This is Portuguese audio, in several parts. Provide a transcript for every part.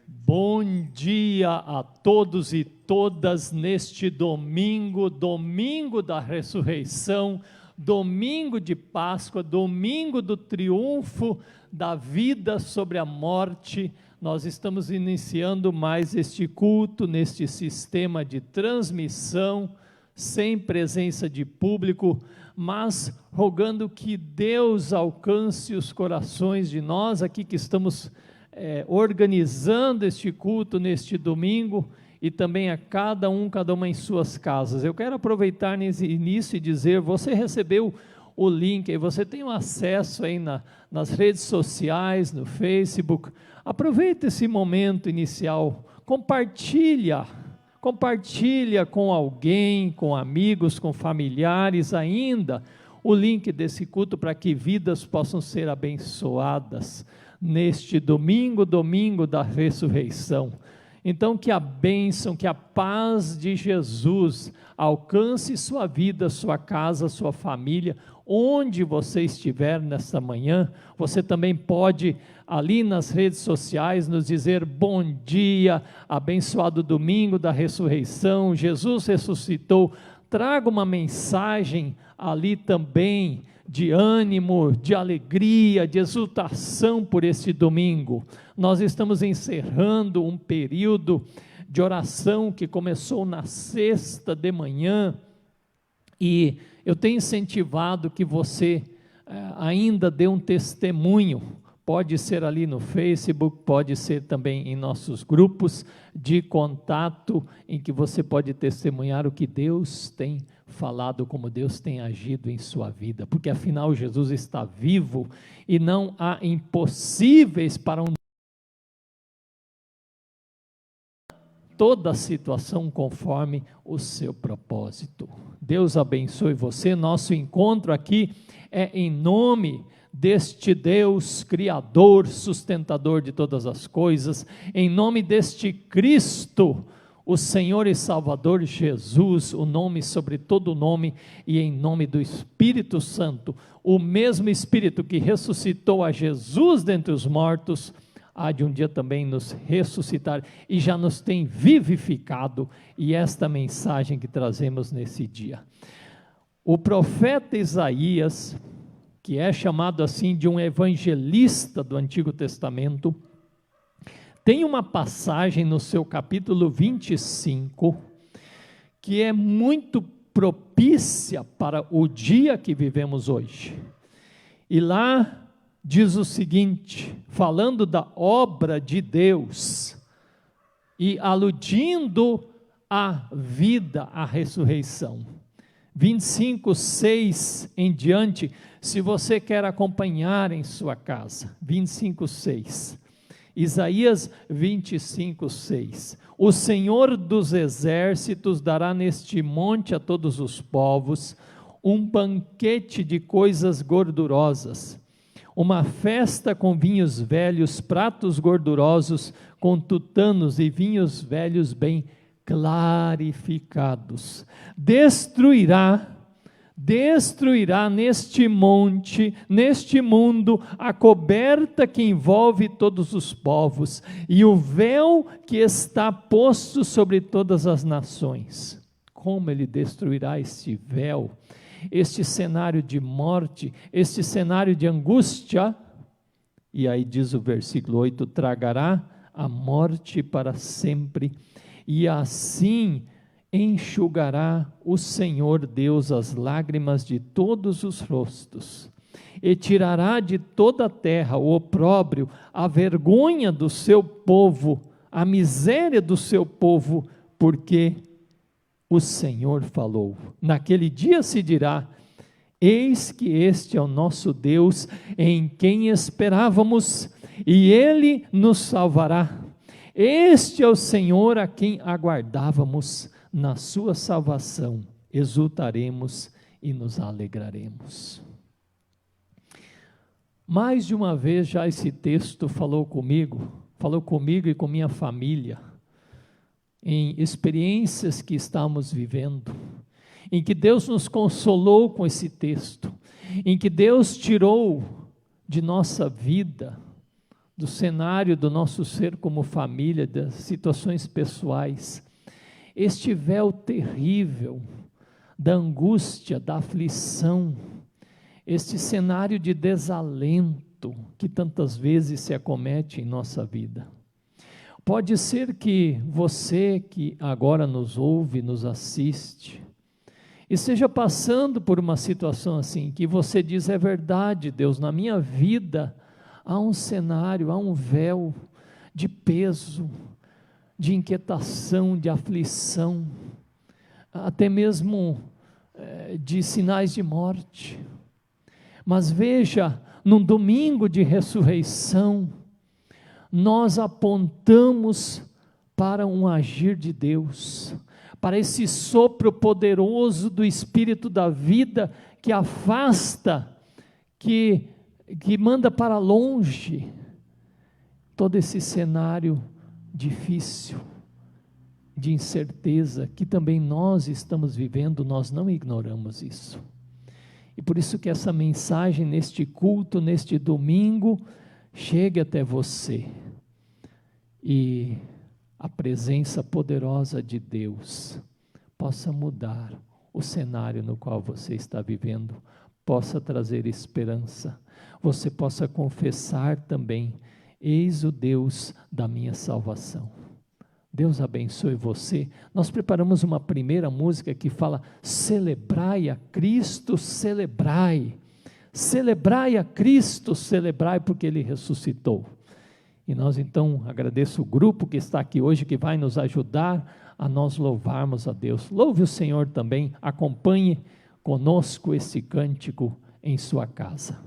Bom dia a todos e todas neste domingo, domingo da ressurreição, domingo de Páscoa, domingo do triunfo da vida sobre a morte. Nós estamos iniciando mais este culto neste sistema de transmissão, sem presença de público, mas rogando que Deus alcance os corações de nós aqui que estamos organizando este culto neste domingo, e também a cada uma em suas casas. Eu quero aproveitar nesse início e dizer, você recebeu o link, aí você tem um acesso aí nas redes sociais, no Facebook. Aproveita esse momento inicial, compartilha com alguém, com amigos, com familiares ainda, o link desse culto para que vidas possam ser abençoadas neste domingo da ressurreição. Então que a bênção, que a paz de Jesus alcance sua vida, sua casa, sua família, onde você estiver nesta manhã. Você também pode ali nas redes sociais nos dizer bom dia, abençoado domingo da ressurreição, Jesus ressuscitou. Traga uma mensagem ali também de ânimo, de alegria, de exultação por este domingo. Nós estamos encerrando um período de oração que começou na sexta de manhã, e eu tenho incentivado que você ainda dê um testemunho. Pode ser ali no Facebook, pode ser também em nossos grupos de contato, em que você pode testemunhar o que Deus tem falado, como Deus tem agido em sua vida, porque afinal Jesus está vivo e não há impossíveis para toda situação conforme o seu propósito. Deus abençoe você. Nosso encontro aqui é em nome deste Deus Criador, sustentador de todas as coisas, em nome deste Cristo, o Senhor e Salvador Jesus, o nome sobre todo nome, e em nome do Espírito Santo, o mesmo Espírito que ressuscitou a Jesus dentre os mortos, há de um dia também nos ressuscitar, e já nos tem vivificado, e esta mensagem que trazemos nesse dia. O profeta Isaías, que é chamado assim de um evangelista do Antigo Testamento, tem uma passagem no seu capítulo 25, que é muito propícia para o dia que vivemos hoje. E lá diz o seguinte, falando da obra de Deus, e aludindo à vida, à ressurreição. 25:6 em diante, se você quer acompanhar em sua casa, 25:6, Isaías 25:6, o Senhor dos exércitos dará neste monte a todos os povos um banquete de coisas gordurosas, uma festa com vinhos velhos, pratos gordurosos, com tutanos e vinhos velhos bem clarificados. Destruirá neste monte, neste mundo, a coberta que envolve todos os povos, e o véu que está posto sobre todas as nações. Como ele destruirá este véu, este cenário de morte, este cenário de angústia? E aí diz o versículo 8, tragará a morte para sempre, e assim enxugará o Senhor Deus as lágrimas de todos os rostos, e tirará de toda a terra o opróbrio, a vergonha do seu povo, a miséria do seu povo, porque o Senhor falou. Naquele dia se dirá, eis que este é o nosso Deus, em quem esperávamos, e Ele nos salvará. Este é o Senhor a quem aguardávamos, na sua salvação exultaremos e nos alegraremos. Mais de uma vez já esse texto falou comigo e com minha família, em experiências que estamos vivendo, em que Deus nos consolou com esse texto, em que Deus tirou de nossa vida, do cenário do nosso ser como família, das situações pessoais, este véu terrível da angústia, da aflição, este cenário de desalento que tantas vezes se acomete em nossa vida. Pode ser que você que agora nos ouve, nos assiste, esteja passando por uma situação assim, que você diz: é verdade, Deus, na minha vida há um cenário, há um véu de peso, de inquietação, de aflição, até mesmo de sinais de morte. Mas veja, num domingo de ressurreição, nós apontamos para um agir de Deus, para esse sopro poderoso do Espírito da vida, que afasta, que manda para longe todo esse cenário difícil, de incerteza, que também nós estamos vivendo. Nós não ignoramos isso. E por isso que essa mensagem neste culto, neste domingo, chegue até você, e a presença poderosa de Deus possa mudar o cenário no qual você está vivendo, possa trazer esperança, você possa confessar também: eis o Deus da minha salvação. Deus abençoe você. Nós preparamos uma primeira música que fala: celebrai a Cristo, celebrai. Celebrai a Cristo, celebrai, porque Ele ressuscitou. E nós então, agradeço o grupo que está aqui hoje, que vai nos ajudar a nós louvarmos a Deus. Louve o Senhor também, acompanhe conosco esse cântico em sua casa.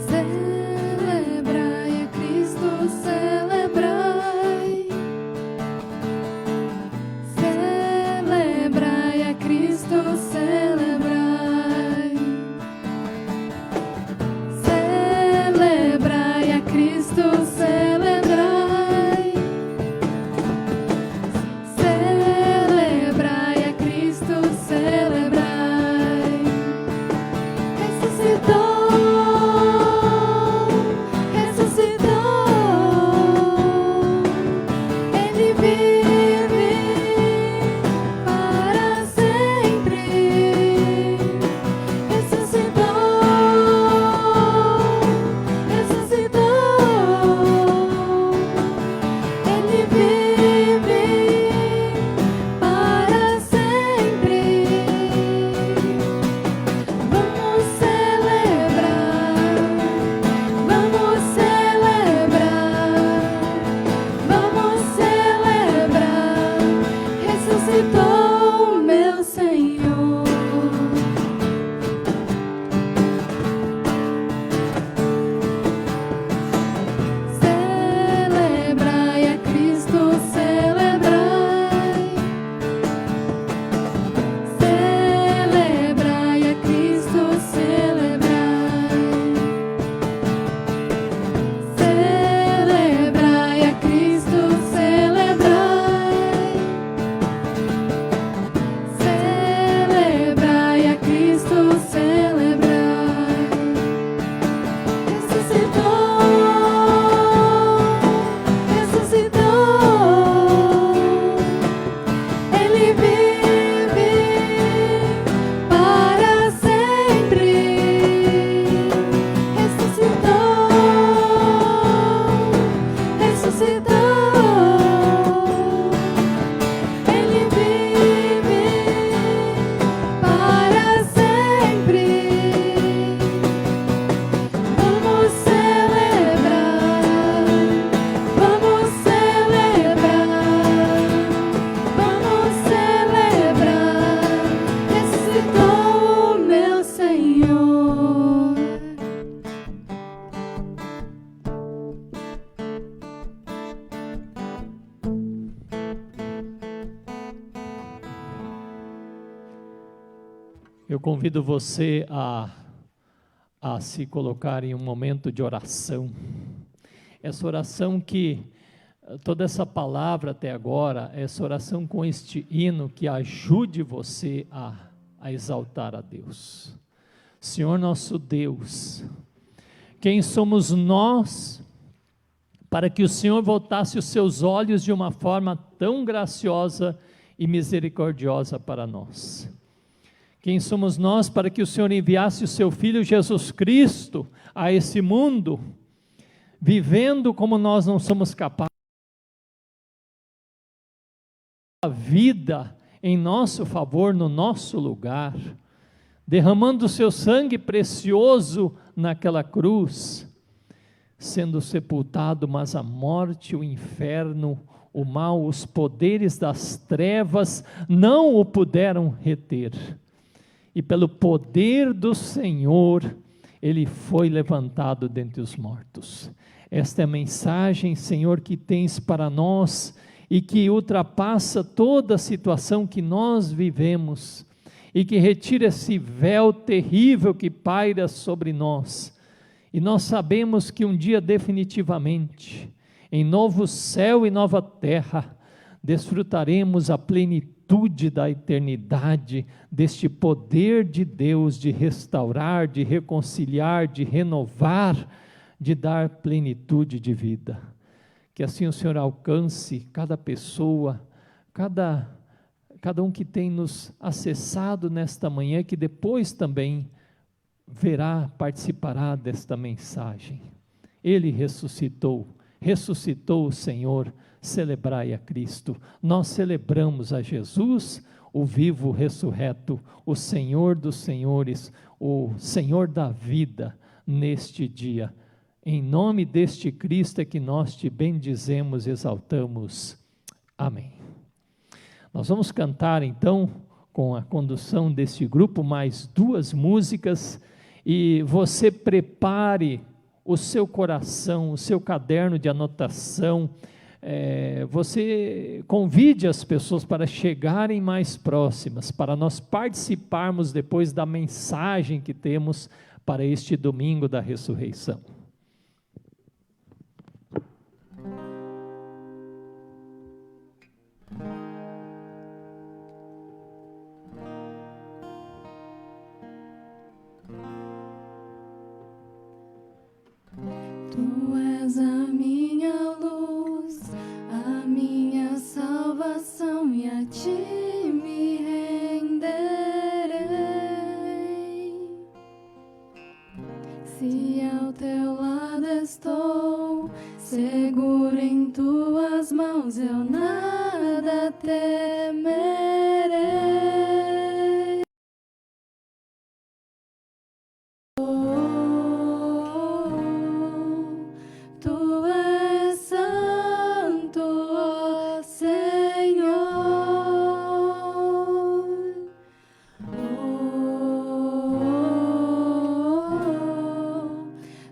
Celebrai a Cristo, celebrai. Celebrai. Eu convido você a se colocar em um momento de oração. Essa oração que, toda essa palavra até agora, essa oração com este hino que ajude você a exaltar a Deus. Senhor nosso Deus, quem somos nós para que o Senhor voltasse os seus olhos de uma forma tão graciosa e misericordiosa para nós? Quem somos nós para que o Senhor enviasse o seu Filho Jesus Cristo a esse mundo, vivendo como nós não somos capazes, a vida em nosso favor, no nosso lugar, derramando o seu sangue precioso naquela cruz, sendo sepultado, mas a morte, o inferno, o mal, os poderes das trevas não o puderam reter. E pelo poder do Senhor, ele foi levantado dentre os mortos. Esta é a mensagem, Senhor, que tens para nós e que ultrapassa toda a situação que nós vivemos e que retira esse véu terrível que paira sobre nós. E nós sabemos que um dia definitivamente, em novo céu e nova terra, desfrutaremos a plenitude da eternidade, deste poder de Deus de restaurar, de reconciliar, de renovar, de dar plenitude de vida. Que assim o Senhor alcance cada pessoa, cada um que tem nos acessado nesta manhã, que depois também participará desta mensagem. Ele ressuscitou o Senhor, celebrai a Cristo. Nós celebramos a Jesus, o vivo ressurreto, o Senhor dos senhores, o Senhor da vida, neste dia. Em nome deste Cristo é que nós te bendizemos e exaltamos. Amém. Nós vamos cantar então, com a condução deste grupo, mais 2 músicas, e você prepare o seu coração, o seu caderno de anotação, você convide as pessoas para chegarem mais próximas, para nós participarmos depois da mensagem que temos para este domingo da ressurreição. Tu és a minha luz, a minha salvação, e a ti me renderei. Se ao teu lado estou, seguro em tuas mãos, eu nada temerei. Tu és santo, ó Senhor.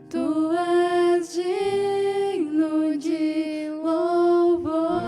Tu és digno de louvor.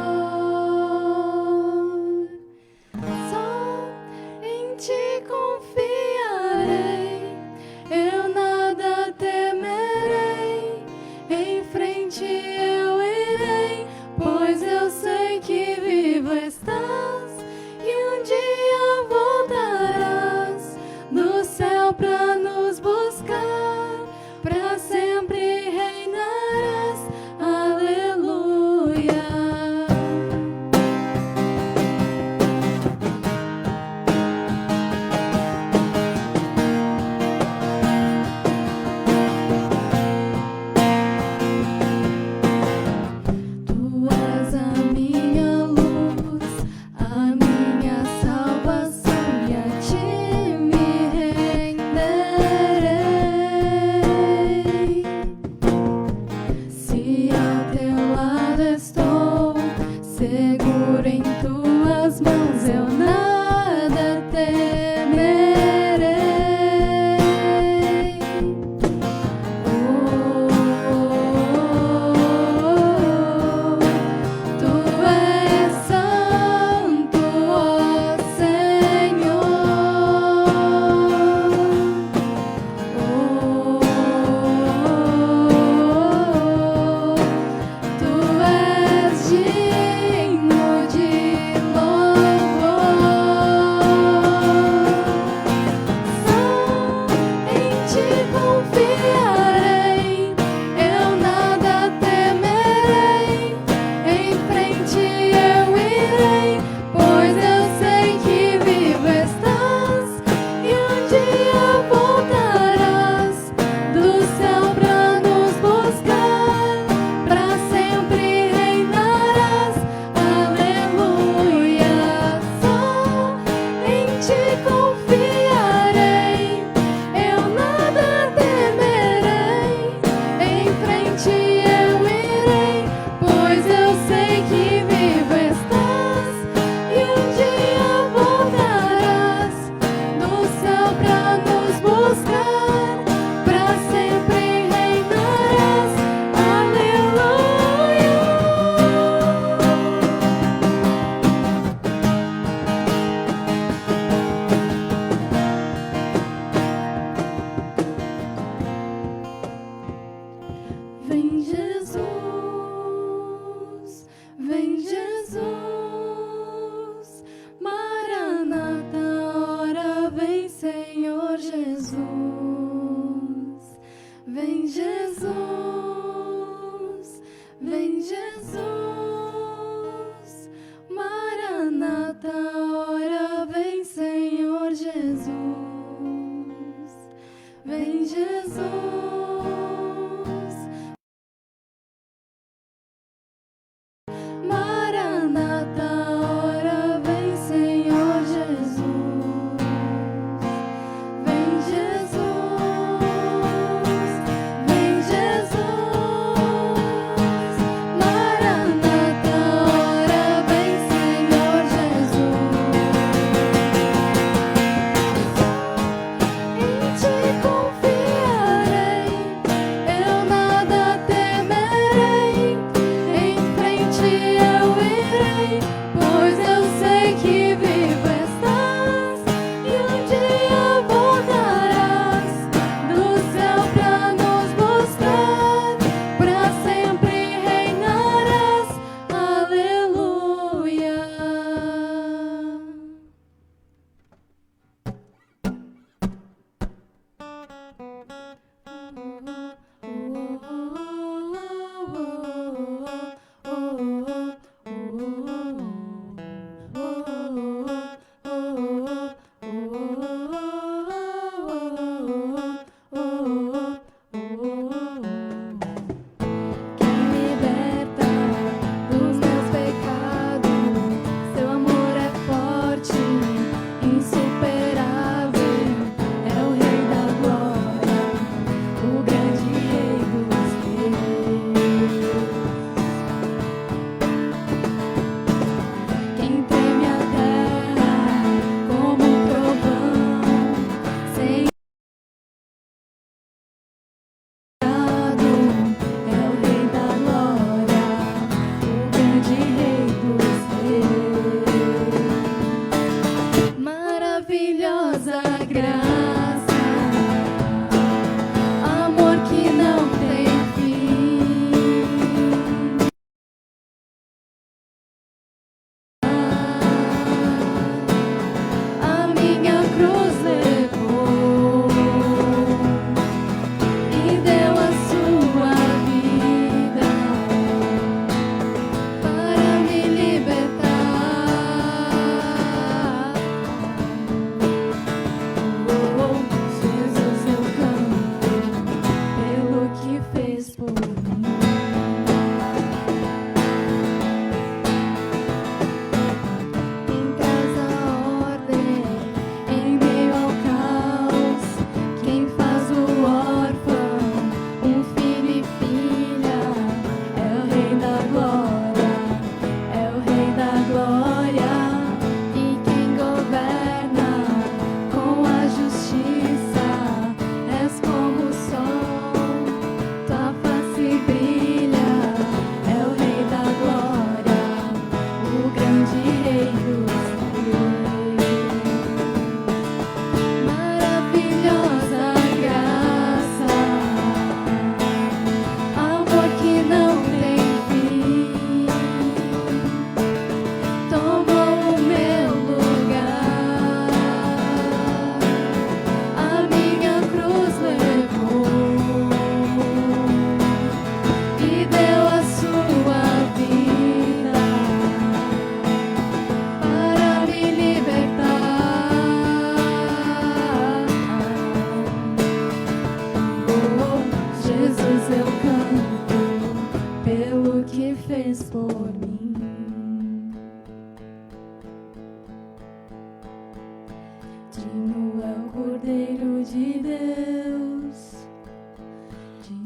Digno é o Cordeiro de Deus,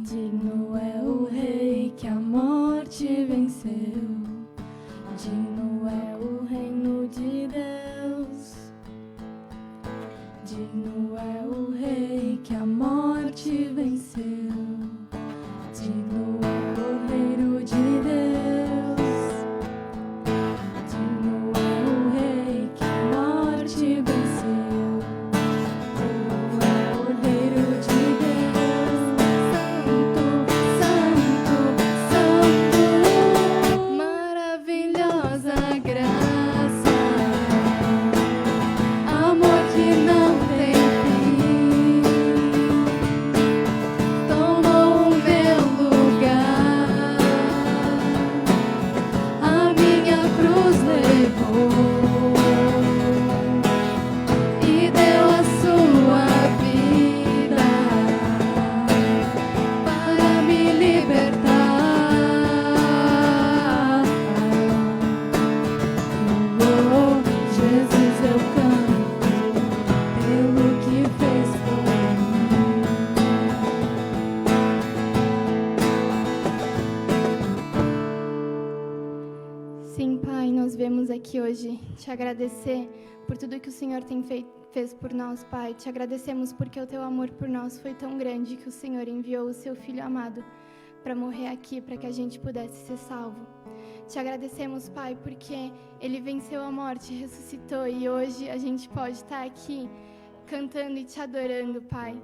digno é o Rei que a morte venceu, digno é o reino de Deus, digno é o Rei que a morte venceu, digno é o Reino de Deus, digno é o Rei que a morte venceu, digno é o Reino de Deus, Santo, Santo, Santo, maravilhosa graça, amor que não tem fim, tomou o meu lugar, a minha cruz levou e deu a sua vida para me libertar. Oh, Jesus, eu canto pelo que fez por mim. Sim, Pai, nós vemos aqui hoje te agradecer por tudo que o Senhor fez por nós, Pai. Te agradecemos porque o teu amor por nós foi tão grande que o Senhor enviou o seu Filho amado para morrer aqui, para que a gente pudesse ser salvo. Te agradecemos, Pai, porque Ele venceu a morte, ressuscitou e hoje a gente pode estar aqui cantando e te adorando, Pai.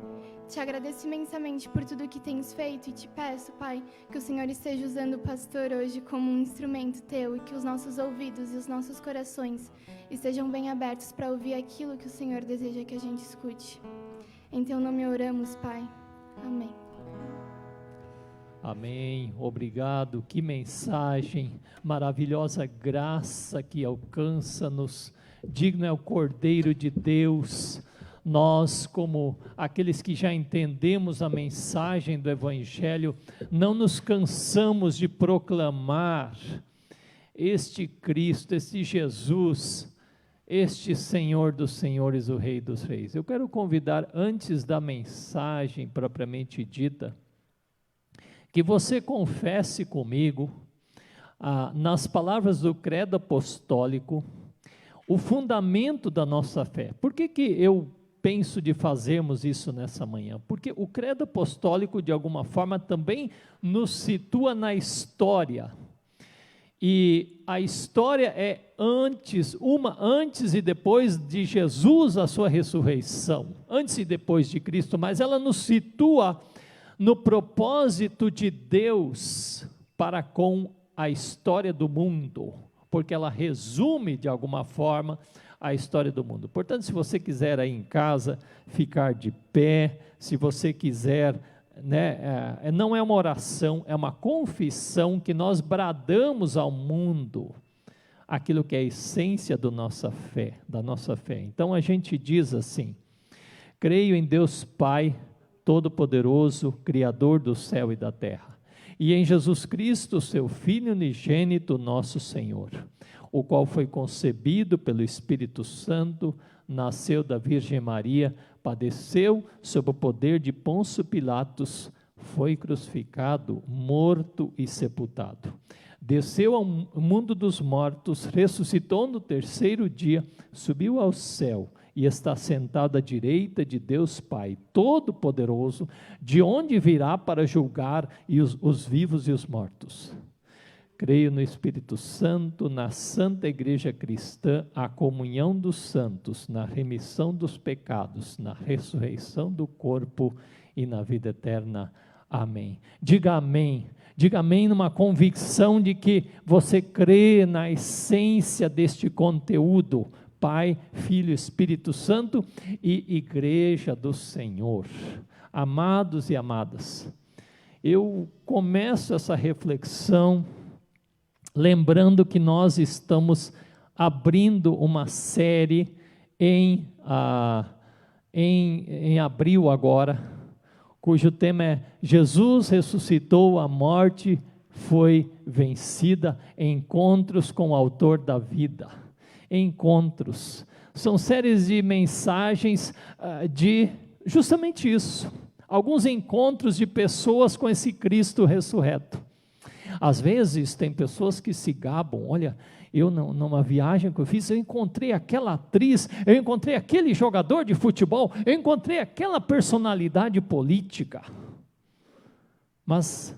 Te agradeço imensamente por tudo que tens feito e te peço, Pai, que o Senhor esteja usando o pastor hoje como um instrumento teu e que os nossos ouvidos e os nossos corações estejam bem abertos para ouvir aquilo que o Senhor deseja que a gente escute. Em teu nome oramos, Pai. Amém. Amém, obrigado, que mensagem, maravilhosa graça que alcança-nos, digno é o Cordeiro de Deus. Nós, como aqueles que já entendemos a mensagem do Evangelho, não nos cansamos de proclamar este Cristo, este Jesus, este Senhor dos Senhores, o Rei dos Reis. Eu quero convidar, antes da mensagem propriamente dita, que você confesse comigo, nas palavras do credo apostólico, o fundamento da nossa fé. Por que eu penso de fazermos isso nessa manhã? Porque o credo apostólico, de alguma forma, também nos situa na história. E a história é antes e depois de Jesus, a sua ressurreição, antes e depois de Cristo, mas ela nos situa no propósito de Deus para com a história do mundo, porque ela resume de alguma forma a história do mundo. Portanto, se você quiser aí em casa ficar de pé, se você quiser, não é uma oração, é uma confissão que nós bradamos ao mundo, aquilo que é a essência da nossa fé. Então a gente diz assim: creio em Deus Pai Todo-Poderoso, Criador do céu e da terra, e em Jesus Cristo, seu Filho unigênito, nosso Senhor, o qual foi concebido pelo Espírito Santo, nasceu da Virgem Maria, padeceu sob o poder de Pôncio Pilatos, foi crucificado, morto e sepultado. Desceu ao mundo dos mortos, ressuscitou no terceiro dia, subiu ao céu e está sentado à direita de Deus Pai Todo-Poderoso, de onde virá para julgar os vivos e os mortos. Creio no Espírito Santo, na Santa Igreja Cristã, a comunhão dos santos, na remissão dos pecados, na ressurreição do corpo e na vida eterna. Amém. Diga amém. Diga amém numa convicção de que você crê na essência deste conteúdo. Pai, Filho, Espírito Santo e Igreja do Senhor. Amados e amadas, eu começo essa reflexão lembrando que nós estamos abrindo uma série em abril agora, cujo tema é Jesus ressuscitou, a morte foi vencida, encontros com o autor da vida. Encontros, são séries de mensagens de justamente isso. Alguns encontros de pessoas com esse Cristo ressurreto. Às vezes tem pessoas que se gabam, olha, eu numa viagem que eu fiz, eu encontrei aquela atriz, eu encontrei aquele jogador de futebol, eu encontrei aquela personalidade política. Mas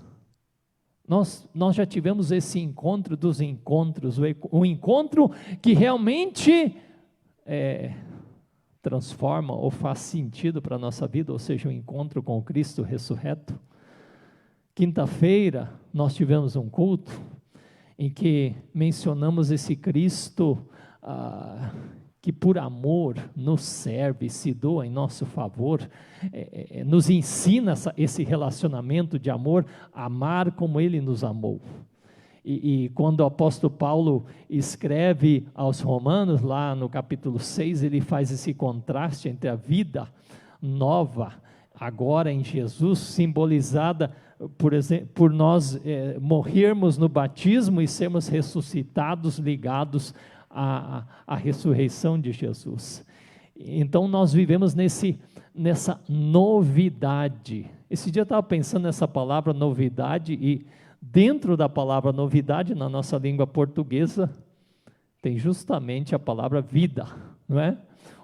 nós já tivemos esse encontro dos encontros, o encontro que realmente transforma ou faz sentido para a nossa vida, ou seja, o encontro com o Cristo ressurreto. Quinta-feira nós tivemos um culto em que mencionamos esse Cristo que por amor nos serve, se doa em nosso favor, nos ensina esse relacionamento de amor, amar como Ele nos amou. E quando o apóstolo Paulo escreve aos Romanos, lá no capítulo 6, ele faz esse contraste entre a vida nova, agora em Jesus, simbolizada, por exemplo, por nós morrermos no batismo e sermos ressuscitados, ligados à ressurreição de Jesus. Então nós vivemos nessa novidade. Esse dia eu estava pensando nessa palavra novidade, e dentro da palavra novidade, na nossa língua portuguesa, tem justamente a palavra vida, não é?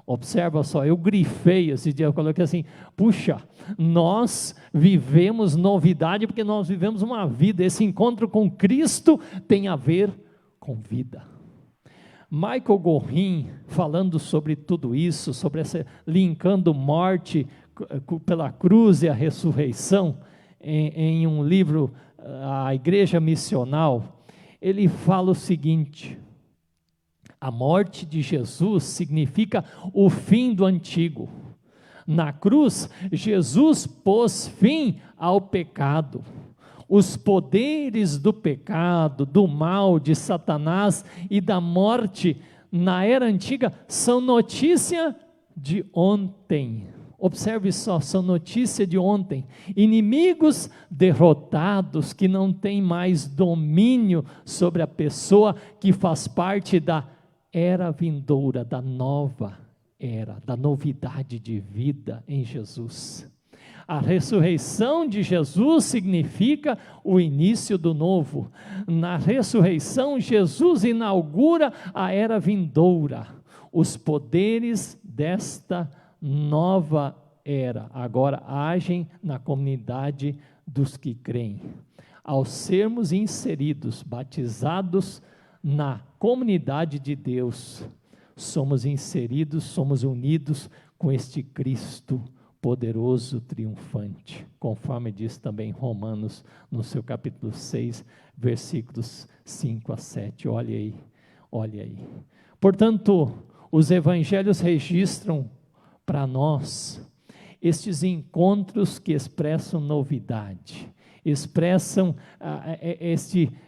Observa só, eu grifei esse dia, eu coloquei assim, puxa, nós vivemos novidade porque nós vivemos uma vida, esse encontro com Cristo tem a ver com vida. Michael Gorin, falando sobre tudo isso, linkando morte pela cruz e a ressurreição, em um livro, A Igreja Missional, ele fala o seguinte: a morte de Jesus significa o fim do antigo. Na cruz, Jesus pôs fim ao pecado. Os poderes do pecado, do mal, de Satanás e da morte na era antiga são notícia de ontem. Observe só, são notícia de ontem. Inimigos derrotados que não têm mais domínio sobre a pessoa que faz parte da era vindoura, da nova era, da novidade de vida em Jesus. A ressurreição de Jesus significa o início do novo. Na ressurreição, Jesus inaugura a era vindoura. Os poderes desta nova era agora agem na comunidade dos que creem. Ao sermos inseridos, batizados na comunidade de Deus, somos inseridos, somos unidos com este Cristo poderoso, triunfante, conforme diz também Romanos, no seu capítulo 6, versículos 5 a 7, olha aí, olha aí. Portanto, os evangelhos registram para nós estes encontros que expressam novidade, expressam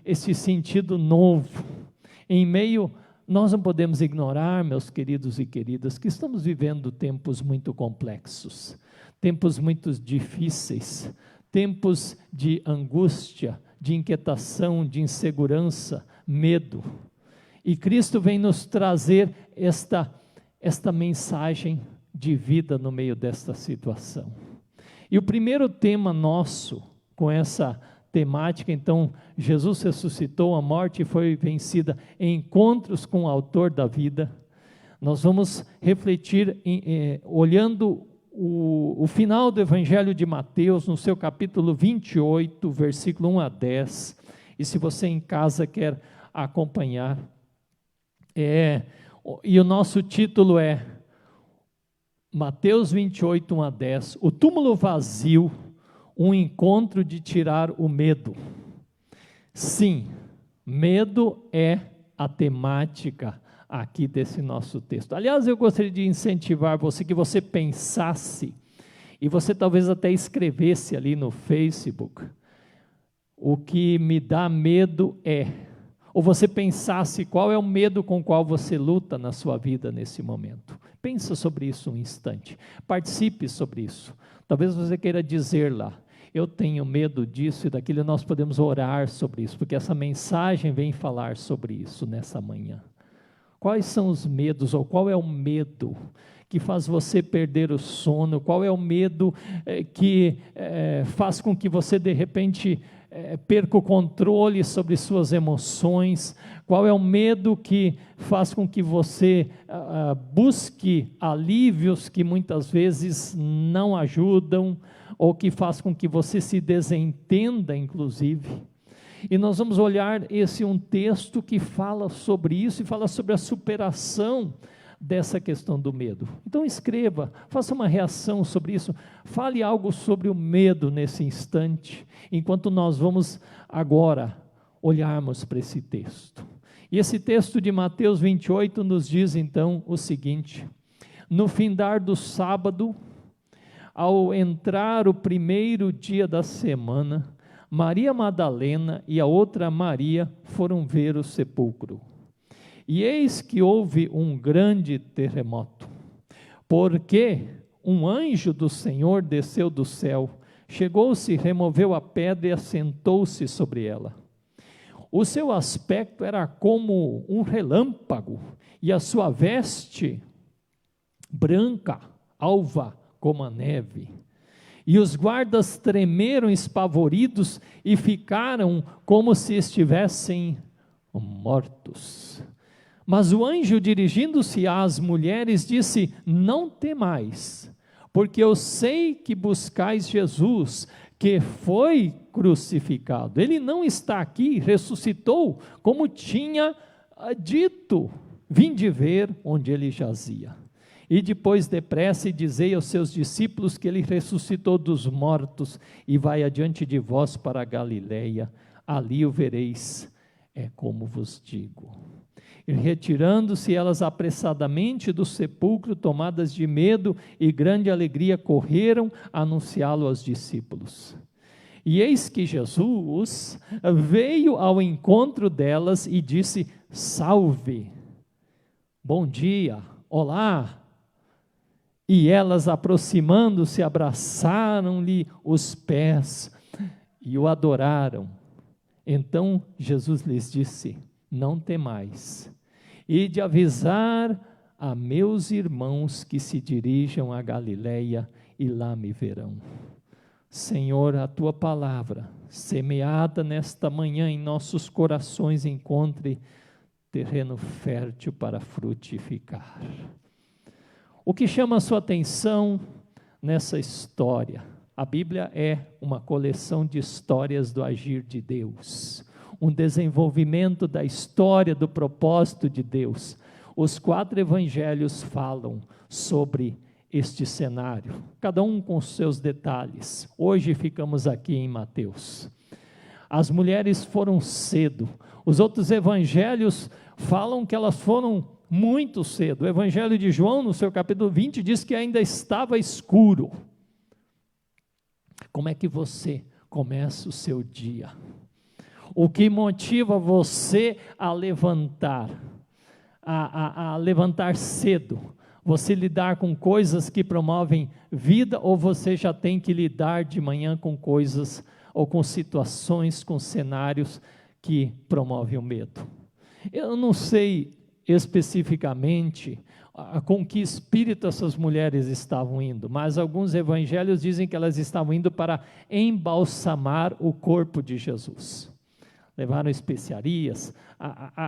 este sentido novo. Em meio, nós não podemos ignorar, meus queridos e queridas, que estamos vivendo tempos muito complexos, tempos muito difíceis, tempos de angústia, de inquietação, de insegurança, medo. E Cristo vem nos trazer esta mensagem de vida no meio desta situação. E o primeiro tema nosso, com essa temática, então, Jesus ressuscitou, a morte foi vencida, em encontros com o autor da vida. Nós vamos refletir, olhando o final do Evangelho de Mateus, no seu capítulo 28, versículo 1 a 10, e se você em casa quer acompanhar, e o nosso título é Mateus 28, 1 a 10, o túmulo vazio, um encontro de tirar o medo. Sim, medo é a temática aqui desse nosso texto. Aliás, eu gostaria de incentivar você, que você pensasse, e você talvez até escrevesse ali no Facebook, o que me dá medo ou você pensasse qual é o medo com o qual você luta na sua vida nesse momento. Pensa sobre isso um instante, participe sobre isso. Talvez você queira dizer lá, eu tenho medo disso e daquilo, nós podemos orar sobre isso, porque essa mensagem vem falar sobre isso nessa manhã. Quais são os medos, ou qual é o medo que faz você perder o sono? Qual é o medo que faz com que você, de repente, perca o controle sobre suas emoções? Qual é o medo que faz com que você busque alívios que muitas vezes não ajudam, ou que faz com que você se desentenda, inclusive? E nós vamos olhar um texto que fala sobre isso, e fala sobre a superação dessa questão do medo. Então escreva, faça uma reação sobre isso, fale algo sobre o medo nesse instante, enquanto nós vamos agora olharmos para esse texto. E esse texto de Mateus 28 nos diz então o seguinte: no findar do sábado, ao entrar o primeiro dia da semana, Maria Madalena e a outra Maria foram ver o sepulcro. E eis que houve um grande terremoto, porque um anjo do Senhor desceu do céu, chegou-se, removeu a pedra e assentou-se sobre ela. O seu aspecto era como um relâmpago, e a sua veste branca, alva como a neve. E os guardas tremeram espavoridos e ficaram como se estivessem mortos. Mas o anjo, dirigindo-se às mulheres, disse: não temais, porque eu sei que buscais Jesus, que foi crucificado. Ele não está aqui, ressuscitou, como tinha dito. Vinde ver onde ele jazia. E depois depressa e dizei aos seus discípulos que ele ressuscitou dos mortos e vai adiante de vós para a Galileia, ali o vereis, é como vos digo. E retirando-se elas apressadamente do sepulcro, tomadas de medo e grande alegria, correram a anunciá-lo aos discípulos. E eis que Jesus veio ao encontro delas e disse: salve, bom dia, olá. E elas, aproximando-se, abraçaram-lhe os pés e o adoraram. Então Jesus lhes disse: não temais, e de avisar a meus irmãos que se dirijam a Galileia e lá me verão. Senhor, a tua palavra, semeada nesta manhã em nossos corações, encontre terreno fértil para frutificar. O que chama a sua atenção nessa história? A Bíblia é uma coleção de histórias do agir de Deus, um desenvolvimento da história, do propósito de Deus. Os 4 evangelhos falam sobre este cenário, cada um com seus detalhes. Hoje ficamos aqui em Mateus. As mulheres foram cedo. Os outros evangelhos falam que elas foram muito cedo. O evangelho de João, no seu capítulo 20, diz que ainda estava escuro. Como é que você começa o seu dia? O que motiva você a levantar? A levantar cedo? Você lidar com coisas que promovem vida, ou você já tem que lidar de manhã com coisas, ou com situações, com cenários que promovem o medo? Eu não sei especificamente com que espírito essas mulheres estavam indo, mas alguns evangelhos dizem que elas estavam indo para embalsamar o corpo de Jesus. Levaram especiarias,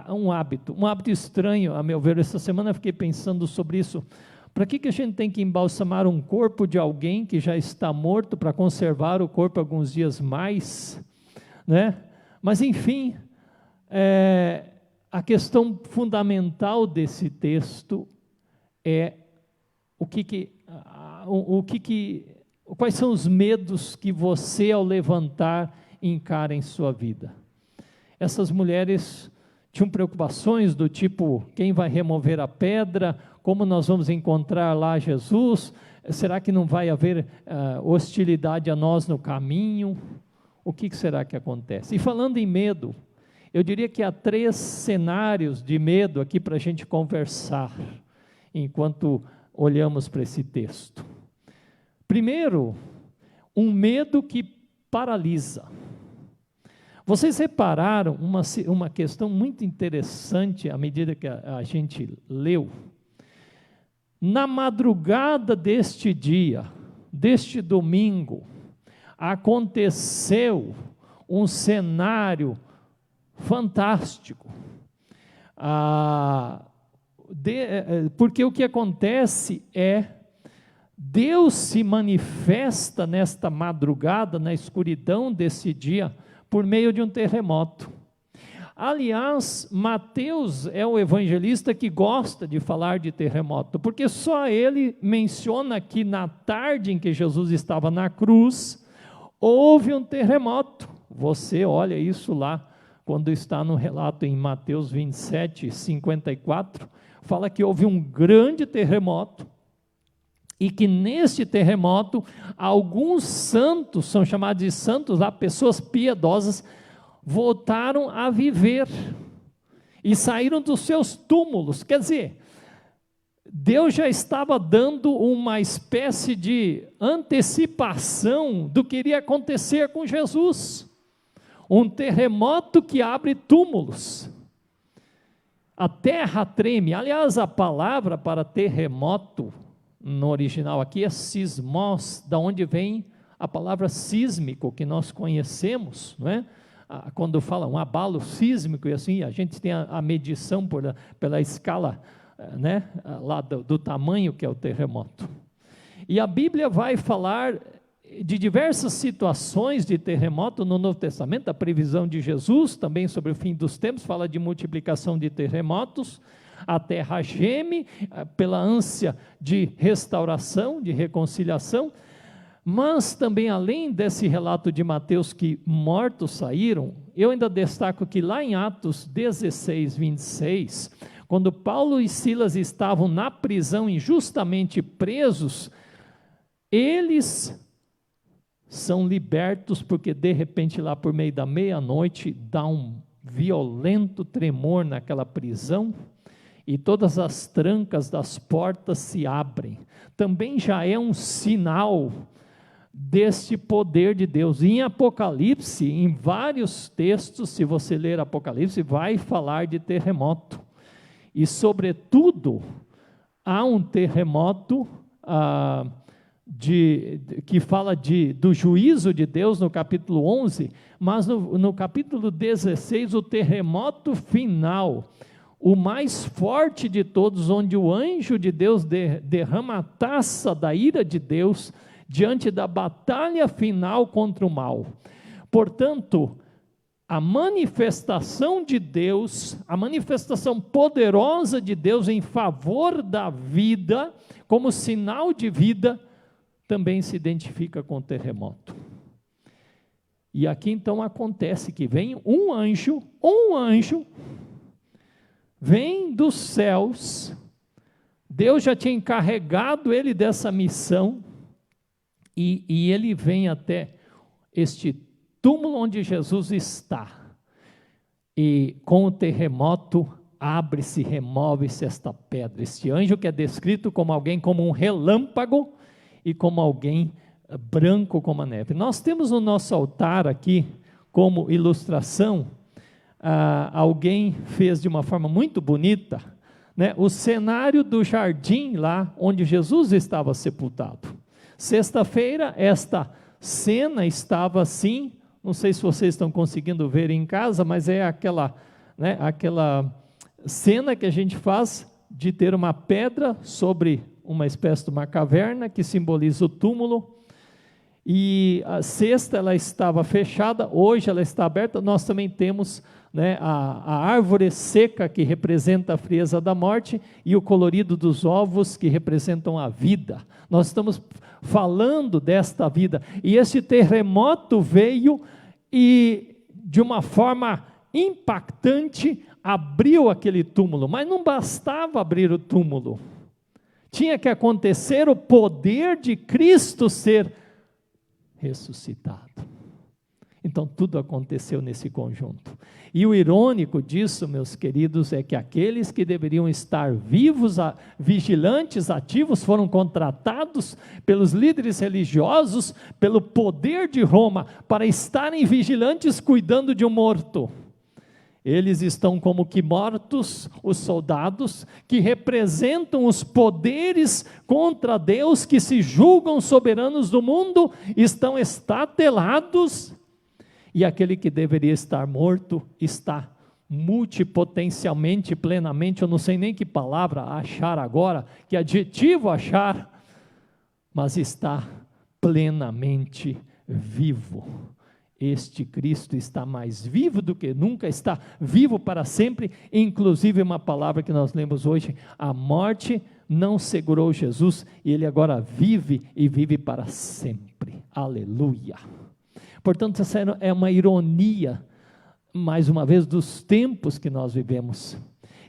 um hábito estranho, a meu ver. Essa semana eu fiquei pensando sobre isso. Para que a gente tem que embalsamar um corpo de alguém que já está morto, para conservar o corpo alguns dias mais, né? Mas enfim, a questão fundamental desse texto é quais são os medos que você, ao levantar, encara em sua vida. Essas mulheres tinham preocupações do tipo: quem vai remover a pedra? Como nós vamos encontrar lá Jesus? Será que não vai haver hostilidade a nós no caminho? O que será que acontece? E falando em medo, eu diria que há 3 cenários de medo aqui para a gente conversar, enquanto olhamos para esse texto. Primeiro, um medo que paralisa. Vocês repararam uma questão muito interessante à medida que a gente leu? Na madrugada deste dia, deste domingo, aconteceu um cenário fantástico. Porque o que acontece é, Deus se manifesta nesta madrugada, na escuridão desse dia, por meio de um terremoto. Aliás, Mateus é o evangelista que gosta de falar de terremoto, porque só ele menciona que na tarde em que Jesus estava na cruz, houve um terremoto. Você olha isso lá, quando está no relato em Mateus 27, 54, fala que houve um grande terremoto, e que neste terremoto, alguns santos, são chamados de santos lá, pessoas piedosas, voltaram a viver, e saíram dos seus túmulos. Quer dizer, Deus já estava dando uma espécie de antecipação do que iria acontecer com Jesus. Um terremoto que abre túmulos. A terra treme. Aliás, a palavra para terremoto, no original aqui, é sismos, da onde vem a palavra sísmico, que nós conhecemos, não é? Quando fala um abalo sísmico, e assim, a gente tem a medição pela escala, né, lá do tamanho que é o terremoto. E a Bíblia vai falar de diversas situações de terremoto no Novo Testamento, a previsão de Jesus, também sobre o fim dos tempos, fala de multiplicação de terremotos, a terra geme pela ânsia de restauração, de reconciliação, mas também além desse relato de Mateus que mortos saíram, eu ainda destaco que lá em Atos 16, 26, quando Paulo e Silas estavam na prisão injustamente presos, eles são libertos porque de repente lá por meio da meia-noite dá um violento tremor naquela prisão, e todas as trancas das portas se abrem. Também já é um sinal deste poder de Deus. Em Apocalipse, em vários textos, se você ler Apocalipse, vai falar de terremoto. E sobretudo, há um terremoto que fala do juízo de Deus no capítulo 11, mas no capítulo 16, o terremoto final, o mais forte de todos, onde o anjo de Deus derrama a taça da ira de Deus diante da batalha final contra o mal. Portanto, a manifestação de Deus, a manifestação poderosa de Deus em favor da vida, como sinal de vida, também se identifica com o terremoto. E aqui então acontece que vem um anjo, vem dos céus, Deus já tinha encarregado ele dessa missão, e ele vem até este túmulo onde Jesus está, e com o terremoto abre-se, remove-se esta pedra. Este anjo que é descrito como alguém como um relâmpago, e como alguém branco como a neve. Nós temos no nosso altar aqui, como ilustração, alguém fez de uma forma muito bonita, né, o cenário do jardim lá, onde Jesus estava sepultado. Sexta-feira, esta cena estava assim, não sei se vocês estão conseguindo ver em casa, mas é aquela cena que a gente faz de ter uma pedra sobre uma espécie de uma caverna que simboliza o túmulo, e a sexta ela estava fechada, hoje ela está aberta. Nós também temos, né, a árvore seca que representa a frieza da morte, e o colorido dos ovos que representam a vida. Nós estamos falando desta vida, e esse terremoto veio e de uma forma impactante abriu aquele túmulo, mas não bastava abrir o túmulo, tinha que acontecer o poder de Cristo ser ressuscitado. Então, tudo aconteceu nesse conjunto. E o irônico disso, meus queridos, é que aqueles que deveriam estar vivos, vigilantes, ativos, foram contratados pelos líderes religiosos, pelo poder de Roma, para estarem vigilantes cuidando de um morto. Eles estão como que mortos, os soldados, que representam os poderes contra Deus, que se julgam soberanos do mundo, estão estatelados, e aquele que deveria estar morto, está multipotencialmente, plenamente, eu não sei nem que palavra achar agora, que adjetivo achar, mas está plenamente vivo. Este Cristo está mais vivo do que nunca, está vivo para sempre, inclusive uma palavra que nós lemos hoje, a morte não segurou Jesus, e Ele agora vive e vive para sempre, aleluia. Portanto, essa é uma ironia, mais uma vez, dos tempos que nós vivemos,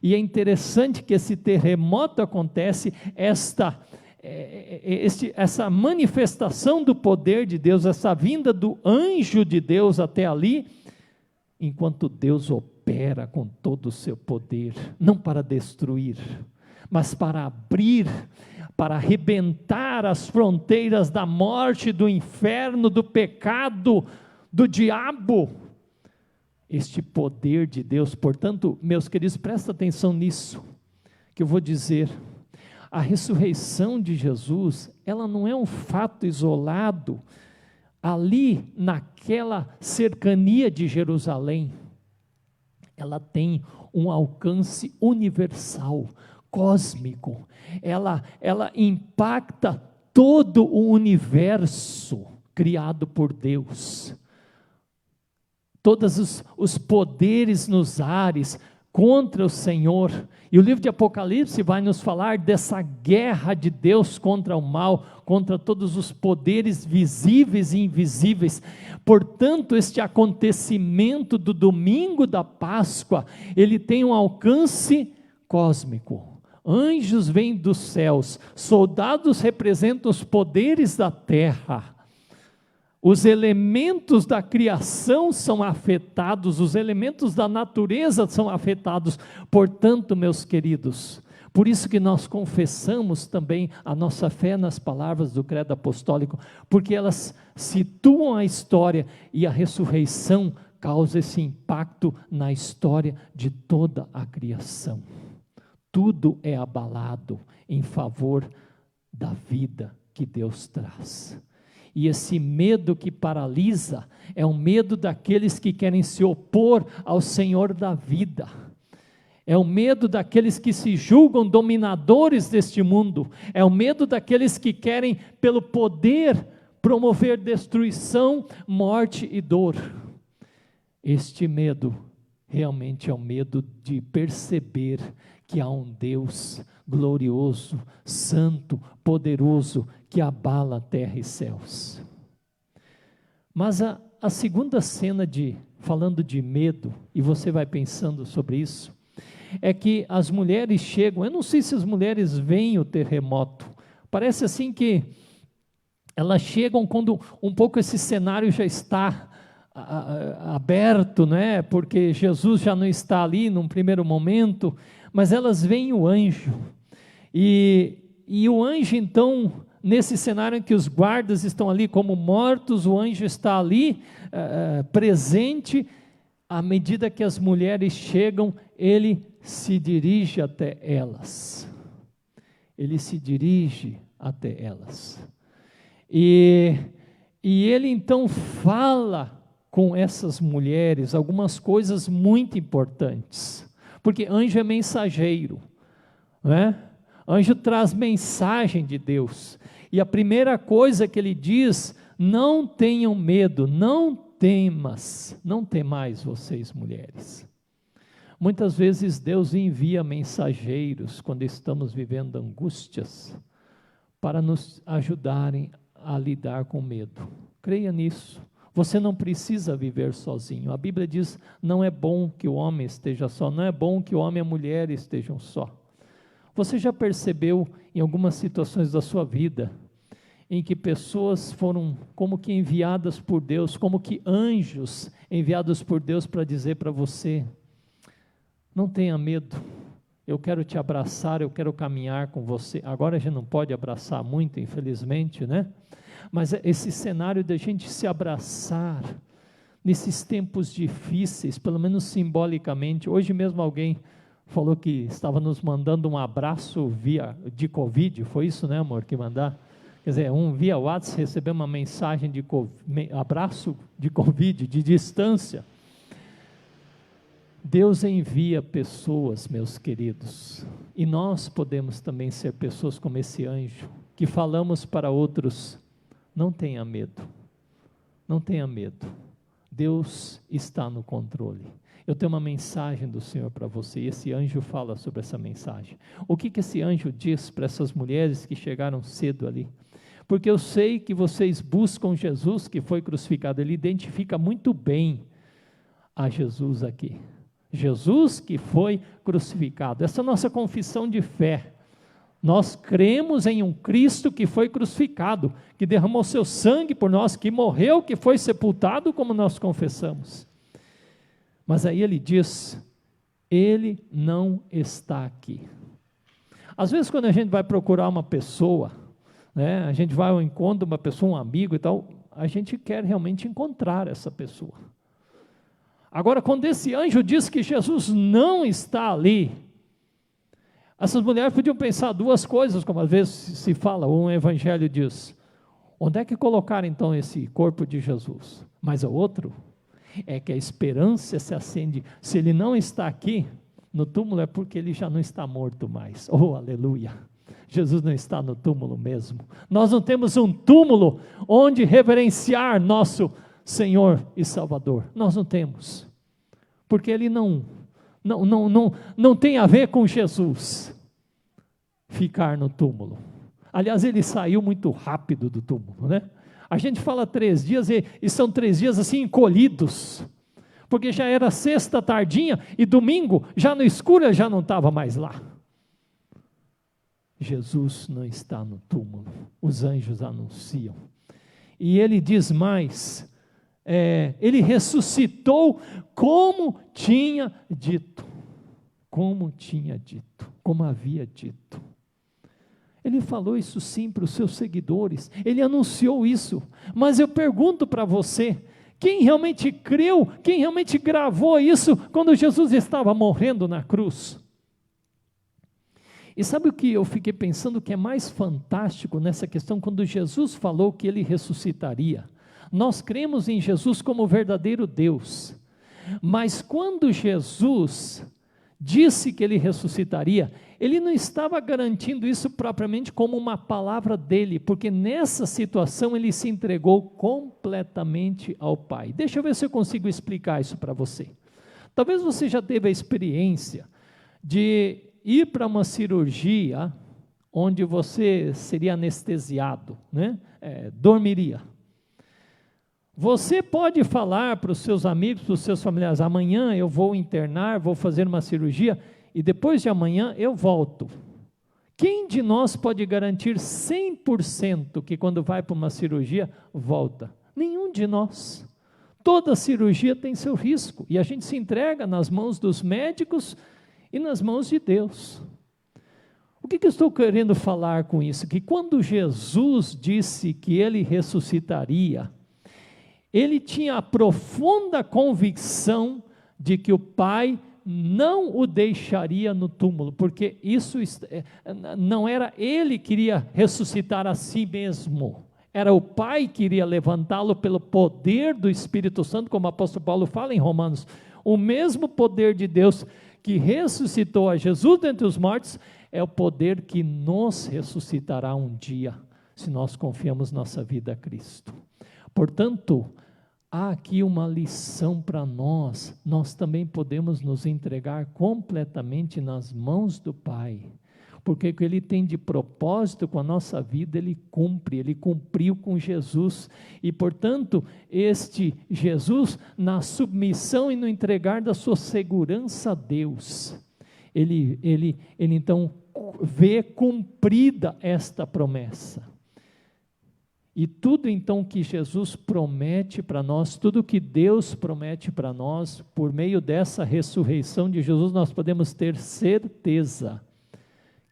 e é interessante que esse terremoto acontece, essa manifestação do poder de Deus, essa vinda do anjo de Deus até ali, enquanto Deus opera com todo o seu poder, não para destruir, mas para abrir, para arrebentar as fronteiras da morte, do inferno, do pecado, do diabo. Este poder de Deus, portanto, meus queridos, presta atenção nisso, que eu vou dizer. A ressurreição de Jesus, ela não é um fato isolado, ali naquela cercania de Jerusalém. Ela tem um alcance universal, cósmico. Ela impacta todo o universo criado por Deus. Todos os poderes nos ares contra o Senhor, e o livro de Apocalipse vai nos falar dessa guerra de Deus contra o mal, contra todos os poderes visíveis e invisíveis. Portanto, este acontecimento do domingo da Páscoa, ele tem um alcance cósmico. Anjos vêm dos céus, soldados representam os poderes da terra. Os elementos da criação são afetados, os elementos da natureza são afetados. Portanto, meus queridos, por isso que nós confessamos também a nossa fé nas palavras do credo apostólico, porque elas situam a história e a ressurreição causa esse impacto na história de toda a criação. Tudo é abalado em favor da vida que Deus traz. E esse medo que paralisa é o medo daqueles que querem se opor ao Senhor da vida. É o medo daqueles que se julgam dominadores deste mundo. É o medo daqueles que querem, pelo poder, promover destruição, morte e dor. Este medo realmente é o medo de perceber que há um Deus glorioso, santo, poderoso, que abala terra e céus. Mas a segunda cena falando de medo, e você vai pensando sobre isso, é que as mulheres chegam, eu não sei se as mulheres veem o terremoto, parece assim que elas chegam quando um pouco esse cenário já está aberto, né? Porque Jesus já não está ali num primeiro momento, mas elas veem o anjo, e o anjo então, nesse cenário em que os guardas estão ali como mortos, o anjo está ali presente. À medida que as mulheres chegam, ele se dirige até elas. Ele se dirige até elas. E ele então fala com essas mulheres algumas coisas muito importantes. Porque anjo é mensageiro, né? Anjo traz mensagem de Deus, e a primeira coisa que ele diz: não tenham medo, não temais vocês mulheres. Muitas vezes Deus envia mensageiros quando estamos vivendo angústias, para nos ajudarem a lidar com medo. Creia nisso. Você não precisa viver sozinho. A Bíblia diz: não é bom que o homem esteja só, não é bom que o homem e a mulher estejam só. Você já percebeu em algumas situações da sua vida, em que pessoas foram como que enviadas por Deus, como que anjos enviados por Deus para dizer para você: não tenha medo, eu quero te abraçar, eu quero caminhar com você. Agora a gente não pode abraçar muito, infelizmente, né? Mas esse cenário da gente se abraçar nesses tempos difíceis, pelo menos simbolicamente. Hoje mesmo alguém falou que estava nos mandando um abraço de Covid, foi isso, né, amor, que mandar? Quer dizer, via WhatsApp recebeu uma mensagem de abraço de Covid, de distância. Deus envia pessoas, meus queridos, e nós podemos também ser pessoas como esse anjo, que falamos para outros: não tenha medo, não tenha medo, Deus está no controle. Eu tenho uma mensagem do Senhor para você, e esse anjo fala sobre essa mensagem. O que esse anjo diz para essas mulheres que chegaram cedo ali? Porque eu sei que vocês buscam Jesus que foi crucificado, ele identifica muito bem a Jesus aqui. Jesus que foi crucificado. Essa é a nossa confissão de fé. Nós cremos em um Cristo que foi crucificado, que derramou seu sangue por nós, que morreu, que foi sepultado, como nós confessamos. Mas aí ele diz: ele não está aqui. Às vezes quando a gente vai procurar uma pessoa, né, a gente vai ao encontro de uma pessoa, um amigo e tal, a gente quer realmente encontrar essa pessoa. Agora, quando esse anjo diz que Jesus não está ali, essas mulheres podiam pensar duas coisas, como às vezes se fala, um evangelho diz: onde é que colocaram então esse corpo de Jesus? Mas o outro é que a esperança se acende. Se ele não está aqui no túmulo, é porque ele já não está morto mais. Oh, aleluia! Jesus não está no túmulo mesmo. Nós não temos um túmulo onde reverenciar nosso Senhor e Salvador. Nós não temos, porque ele não tem a ver com Jesus ficar no túmulo. Aliás, ele saiu muito rápido do túmulo, né? A gente fala 3 dias e são 3 dias assim encolhidos, porque já era sexta tardinha e domingo, já no escuro, já não estava mais lá. Jesus não está no túmulo, os anjos anunciam. E ele diz mais, ele ressuscitou como tinha dito, como havia dito. Ele falou isso sim para os seus seguidores, ele anunciou isso, mas eu pergunto para você, quem realmente creu, quem realmente gravou isso quando Jesus estava morrendo na cruz? E sabe o que eu fiquei pensando que é mais fantástico nessa questão, quando Jesus falou que ele ressuscitaria? Nós cremos em Jesus como verdadeiro Deus, mas quando Jesus disse que ele ressuscitaria, ele não estava garantindo isso propriamente como uma palavra dele, porque nessa situação ele se entregou completamente ao Pai. Deixa eu ver se eu consigo explicar isso para você. Talvez você já teve a experiência de ir para uma cirurgia onde você seria anestesiado, né? Dormiria. Você pode falar para os seus amigos, para os seus familiares: amanhã eu vou internar, vou fazer uma cirurgia e depois de amanhã eu volto. Quem de nós pode garantir 100% que quando vai para uma cirurgia, volta? Nenhum de nós. Toda cirurgia tem seu risco e a gente se entrega nas mãos dos médicos e nas mãos de Deus. O que eu estou querendo falar com isso? Que quando Jesus disse que ele ressuscitaria, ele tinha a profunda convicção de que o Pai não o deixaria no túmulo, porque isso não era ele que iria ressuscitar a si mesmo, era o Pai que iria levantá-lo pelo poder do Espírito Santo, como o apóstolo Paulo fala em Romanos. O mesmo poder de Deus que ressuscitou a Jesus dentre os mortos, é o poder que nos ressuscitará um dia, se nós confiamos nossa vida a Cristo. Portanto, há aqui uma lição para nós também podemos nos entregar completamente nas mãos do Pai, porque o que Ele tem de propósito com a nossa vida, Ele cumpre, Ele cumpriu com Jesus, e portanto, este Jesus, na submissão e no entregar da sua segurança a Deus, ele então vê cumprida esta promessa. E tudo então que Jesus promete para nós, tudo que Deus promete para nós, por meio dessa ressurreição de Jesus, nós podemos ter certeza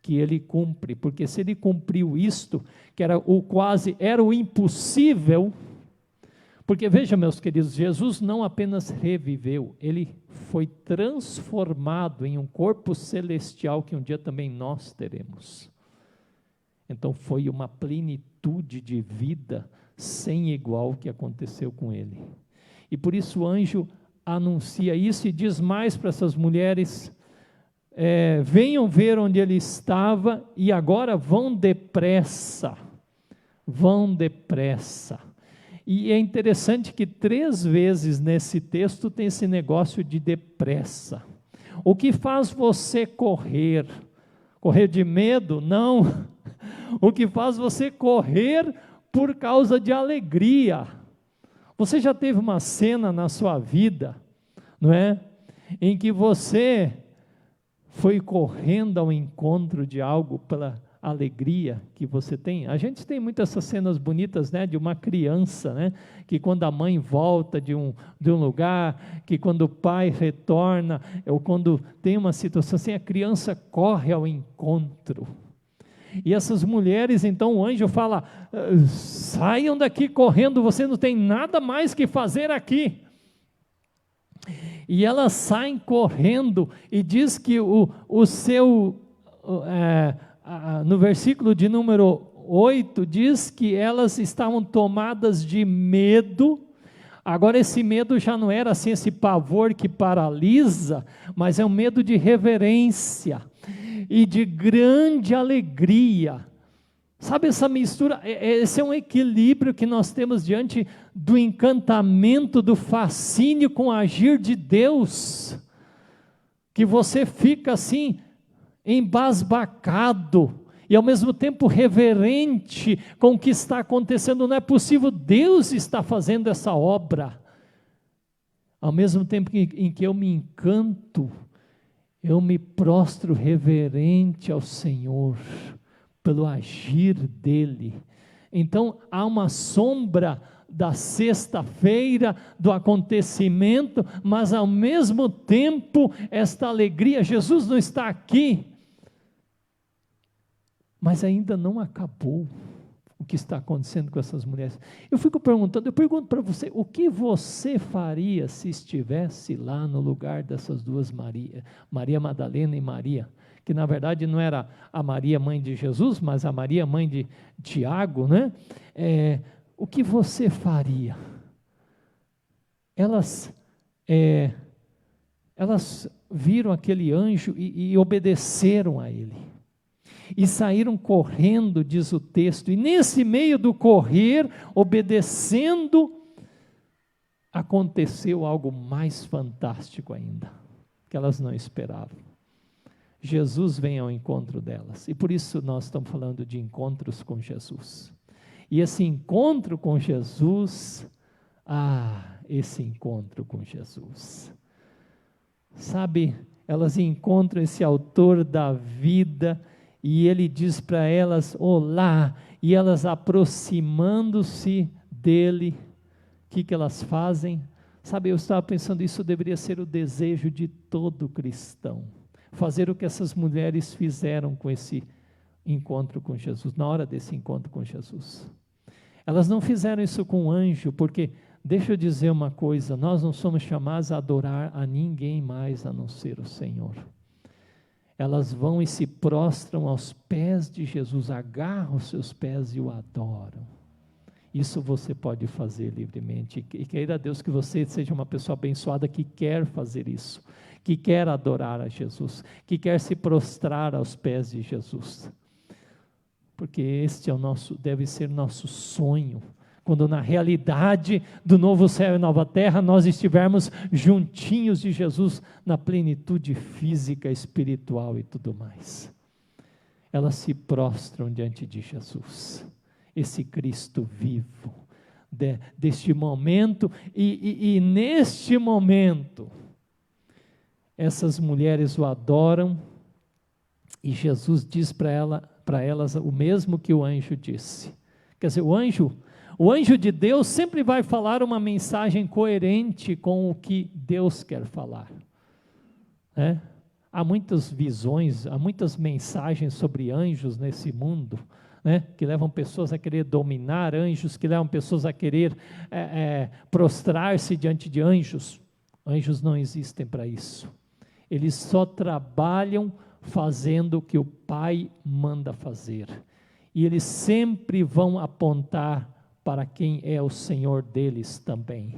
que Ele cumpre, porque se Ele cumpriu isto, que era o impossível, porque veja, meus queridos, Jesus não apenas reviveu, Ele foi transformado em um corpo celestial que um dia também nós teremos. Então foi uma plenitude de vida sem igual que aconteceu com Ele. E por isso o anjo anuncia isso e diz mais para essas mulheres: venham ver onde Ele estava e agora vão depressa. Vão depressa. E é interessante que 3 vezes nesse texto tem esse negócio de depressa. O que faz você correr? Correr de medo? Não. O que faz você correr por causa de alegria. Você já teve uma cena na sua vida, não é? Em que você foi correndo ao encontro de algo pela alegria que você tem. A gente tem muitas essas cenas bonitas, né, de uma criança, né, que quando a mãe volta de um lugar, que quando o pai retorna, ou quando tem uma situação assim, a criança corre ao encontro. E essas mulheres, então o anjo fala: saiam daqui correndo, você não tem nada mais que fazer aqui. E elas saem correndo, e diz que no versículo de número 8, diz que elas estavam tomadas de medo. Agora esse medo já não era assim esse pavor que paralisa, mas é um medo de reverência e de grande alegria. Sabe essa mistura? Esse é um equilíbrio que nós temos diante do encantamento, do fascínio com o agir de Deus, que você fica assim, embasbacado, e ao mesmo tempo reverente com o que está acontecendo. Não é possível, Deus está fazendo essa obra. Ao mesmo tempo em que eu me encanto, eu me prostro reverente ao Senhor, pelo agir dEle. Então há uma sombra da sexta-feira, do acontecimento, mas ao mesmo tempo esta alegria. Jesus não está aqui, mas ainda não acabou o que está acontecendo com essas mulheres. Eu pergunto para você: o que você faria se estivesse lá no lugar dessas duas Maria, Maria Madalena e Maria, que na verdade não era a Maria mãe de Jesus, mas a Maria mãe de Tiago, né? O que você faria? Elas viram aquele anjo e obedeceram a ele, e saíram correndo, diz o texto, e nesse meio do correr, obedecendo, aconteceu algo mais fantástico ainda, que elas não esperavam. Jesus vem ao encontro delas, e por isso nós estamos falando de encontros com Jesus. E esse encontro com Jesus, esse encontro com Jesus, sabe, elas encontram esse autor da vida, e ele diz para elas: olá, e elas aproximando-se dele, o que elas fazem? Sabe, eu estava pensando, isso deveria ser o desejo de todo cristão, fazer o que essas mulheres fizeram com esse encontro com Jesus, na hora desse encontro com Jesus. Elas não fizeram isso com o anjo, porque, deixa eu dizer uma coisa, nós não somos chamados a adorar a ninguém mais a não ser o Senhor. Elas vão e se prostram aos pés de Jesus, agarram os seus pés e o adoram. Isso você pode fazer livremente, e queira Deus que você seja uma pessoa abençoada que quer fazer isso, que quer adorar a Jesus, que quer se prostrar aos pés de Jesus, porque este deve ser nosso sonho, quando na realidade do novo céu e nova terra, nós estivermos juntinhos de Jesus, na plenitude física, espiritual e tudo mais. Elas se prostram diante de Jesus, esse Cristo vivo, deste momento, e neste momento, essas mulheres o adoram, e Jesus diz para elas o mesmo que o anjo disse. Quer dizer, o anjo, O anjo de Deus sempre vai falar uma mensagem coerente com o que Deus quer falar. Há muitas visões, há muitas mensagens sobre anjos nesse mundo, que levam pessoas a querer dominar anjos, que levam pessoas a querer prostrar-se diante de anjos. Anjos não existem para isso. Eles só trabalham fazendo o que o Pai manda fazer. E eles sempre vão apontar para quem é o Senhor deles também.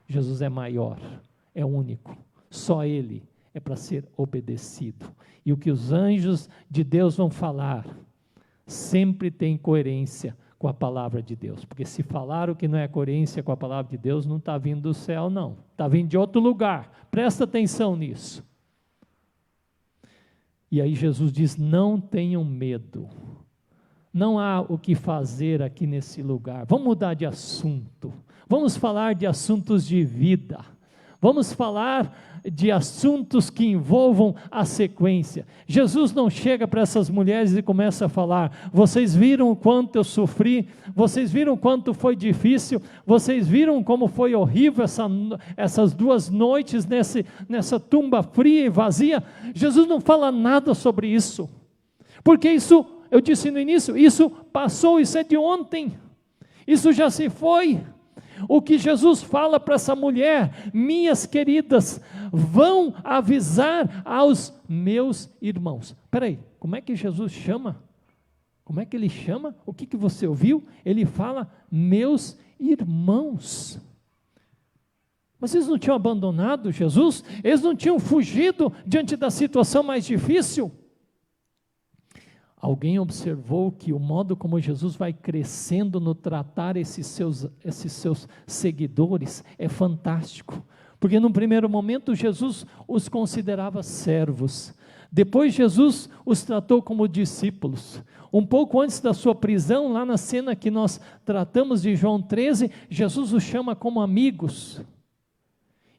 Jesus é maior, é único, só Ele é para ser obedecido. E o que os anjos de Deus vão falar, sempre tem coerência com a palavra de Deus, porque se falar o que não é coerência com a palavra de Deus, não está vindo do céu não, está vindo de outro lugar, presta atenção nisso. E aí Jesus diz, não tenham medo, não há o que fazer aqui nesse lugar, vamos mudar de assunto, vamos falar de assuntos de vida, vamos falar de assuntos que envolvam a sequência. Jesus não chega para essas mulheres e começa a falar, vocês viram o quanto eu sofri, vocês viram o quanto foi difícil, vocês viram como foi horrível essas 2 noites nessa tumba fria e vazia. Jesus não fala nada sobre isso, porque isso, eu disse no início, isso passou, isso é de ontem, isso já se foi. O que Jesus fala para essa mulher, minhas queridas, vão avisar aos meus irmãos. Espera aí, como é que Jesus chama? Como é que ele chama? O que você ouviu? Ele fala, meus irmãos. Mas eles não tinham abandonado Jesus? Eles não tinham fugido diante da situação mais difícil? Alguém observou que o modo como Jesus vai crescendo no tratar esses seus seguidores é fantástico, porque no primeiro momento Jesus os considerava servos, depois Jesus os tratou como discípulos, um pouco antes da sua prisão, lá na cena que nós tratamos de João 13, Jesus os chama como amigos,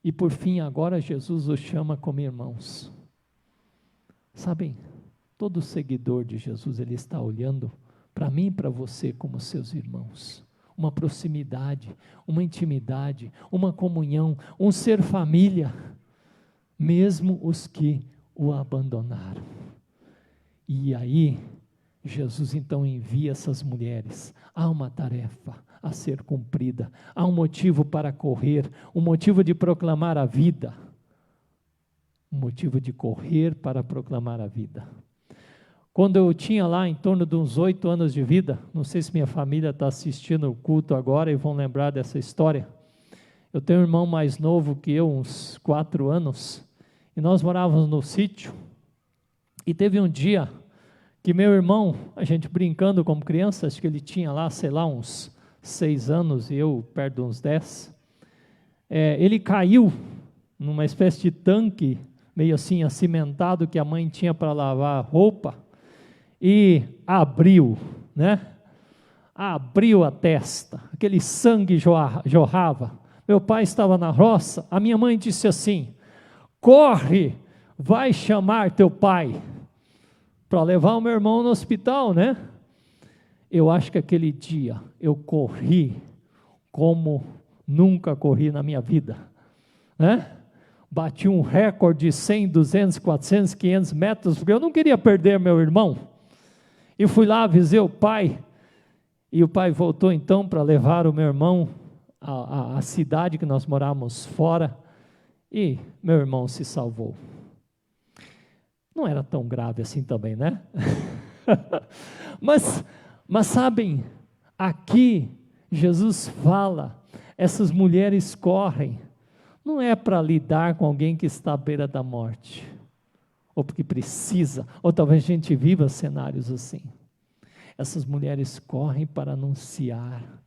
e por fim agora Jesus os chama como irmãos. Sabem, todo seguidor de Jesus, ele está olhando para mim e para você como seus irmãos. Uma proximidade, uma intimidade, uma comunhão, um ser família, mesmo os que o abandonaram. E aí, Jesus então envia essas mulheres. Há uma tarefa a ser cumprida, há um motivo para correr, um motivo de proclamar a vida, um motivo de correr para proclamar a vida. Quando eu tinha lá em torno de uns 8 anos de vida, não sei se minha família está assistindo o culto agora e vão lembrar dessa história, eu tenho um irmão mais novo que eu, uns 4 anos, e nós morávamos no sítio, e teve um dia que meu irmão, a gente brincando como criança, acho que ele tinha lá, sei lá, uns 6 anos, e eu perto de uns 10, ele caiu numa espécie de tanque, meio assim acimentado, que a mãe tinha para lavar roupa, e abriu, abriu a testa, aquele sangue jorrava, meu pai estava na roça, a minha mãe disse assim, corre, vai chamar teu pai, para levar o meu irmão no hospital, eu acho que aquele dia, eu corri, como nunca corri na minha vida, bati um recorde de 100, 200, 400, 500 metros, porque eu não queria perder meu irmão, e fui lá, avisei o pai, e o pai voltou então para levar o meu irmão à cidade que nós morávamos fora, e meu irmão se salvou. Não era tão grave assim também, mas sabem, aqui Jesus fala, essas mulheres correm, não é para lidar com alguém que está à beira da morte, ou porque precisa, ou talvez a gente viva cenários assim. Essas mulheres correm para anunciar,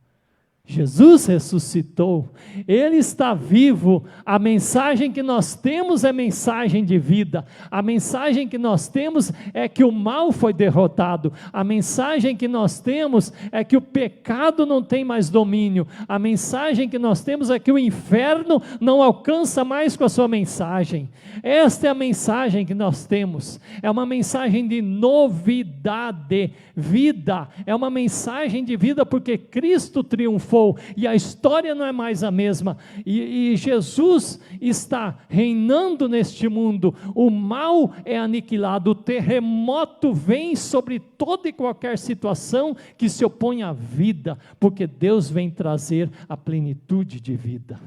Jesus ressuscitou, Ele está vivo, a mensagem que nós temos é mensagem de vida, a mensagem que nós temos é que o mal foi derrotado, a mensagem que nós temos é que o pecado não tem mais domínio, a mensagem que nós temos é que o inferno não alcança mais com a sua mensagem. Esta é a mensagem que nós temos, é uma mensagem de novidade, vida, é uma mensagem de vida porque Cristo triunfou, triunfou, e a história não é mais a mesma, e Jesus está reinando neste mundo, o mal é aniquilado, o terremoto vem sobre toda e qualquer situação que se opõe à vida, porque Deus vem trazer a plenitude de vida.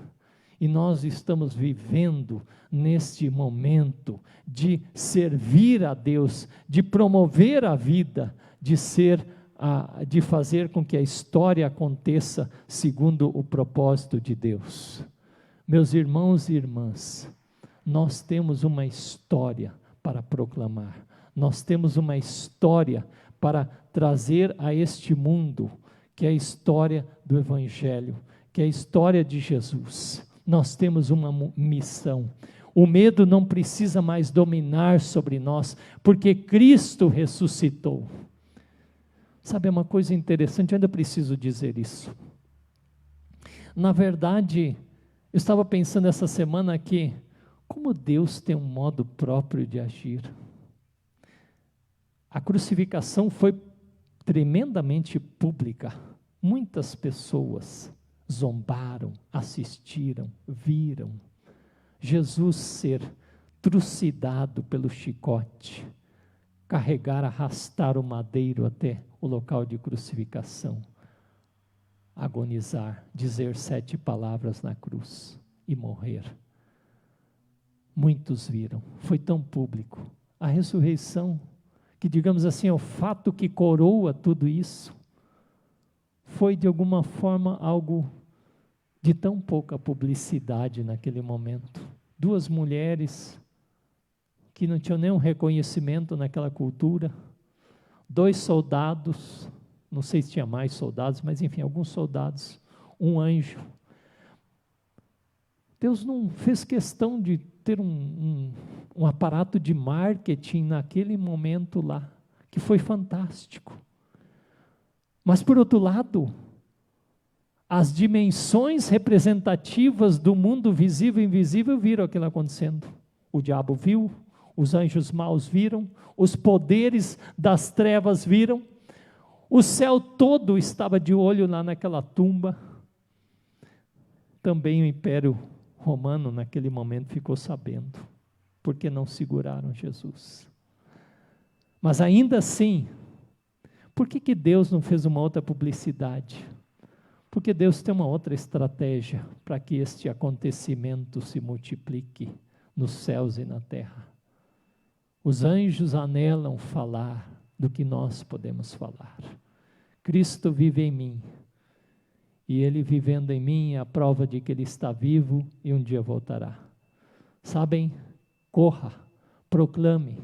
E nós estamos vivendo neste momento de servir a Deus, de promover a vida, de fazer com que a história aconteça segundo o propósito de Deus. Meus irmãos e irmãs, nós temos uma história para proclamar, nós temos uma história para trazer a este mundo, que é a história do Evangelho, que é a história de Jesus. Nós temos uma missão. O medo não precisa mais dominar sobre nós, porque Cristo ressuscitou. Sabe, é uma coisa interessante, eu ainda preciso dizer isso. Na verdade, eu estava pensando essa semana que, como Deus tem um modo próprio de agir. A crucificação foi tremendamente pública. Muitas pessoas zombaram, assistiram, viram Jesus ser trucidado pelo chicote, carregar, arrastar o madeiro até o local de crucificação, agonizar, dizer 7 palavras na cruz e morrer. Muitos viram, foi tão público. A ressurreição, que digamos assim, é o fato que coroa tudo isso, foi de alguma forma algo de tão pouca publicidade naquele momento. 2 mulheres que não tinham nenhum reconhecimento naquela cultura, 2 soldados, não sei se tinha mais soldados, mas enfim, alguns soldados, um anjo. Deus não fez questão de ter um aparato de marketing naquele momento lá, que foi fantástico. Mas, por outro lado, as dimensões representativas do mundo visível e invisível viram aquilo acontecendo. O diabo viu, os anjos maus viram, os poderes das trevas viram, o céu todo estava de olho lá naquela tumba. Também o Império Romano, naquele momento, ficou sabendo, porque não seguraram Jesus. Mas ainda assim, por que Deus não fez uma outra publicidade? Porque Deus tem uma outra estratégia para que este acontecimento se multiplique nos céus e na terra. Os anjos anelam falar do que nós podemos falar. Cristo vive em mim, e Ele vivendo em mim é a prova de que Ele está vivo e um dia voltará. Sabem? Corra, proclame,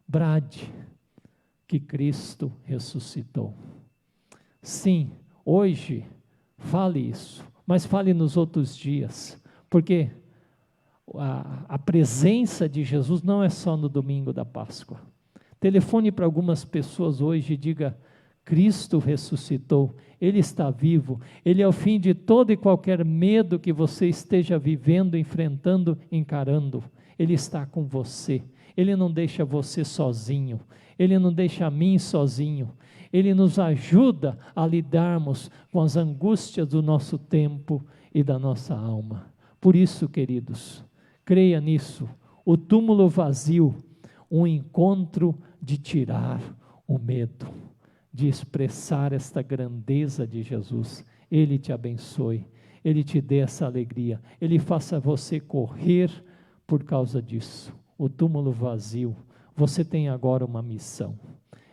brade, que Cristo ressuscitou. Sim, hoje, fale isso, mas fale nos outros dias, porque a presença de Jesus não é só no domingo da Páscoa. Telefone para algumas pessoas hoje e diga: Cristo ressuscitou, Ele está vivo, Ele é o fim de todo e qualquer medo que você esteja vivendo, enfrentando, encarando. Ele está com você, Ele não deixa você sozinho, Ele não deixa a mim sozinho, Ele nos ajuda a lidarmos com as angústias do nosso tempo e da nossa alma. Por isso, queridos, creia nisso, o túmulo vazio, um encontro de tirar o medo, de expressar esta grandeza de Jesus. Ele te abençoe, Ele te dê essa alegria, Ele faça você correr por causa disso. O túmulo vazio, você tem agora uma missão,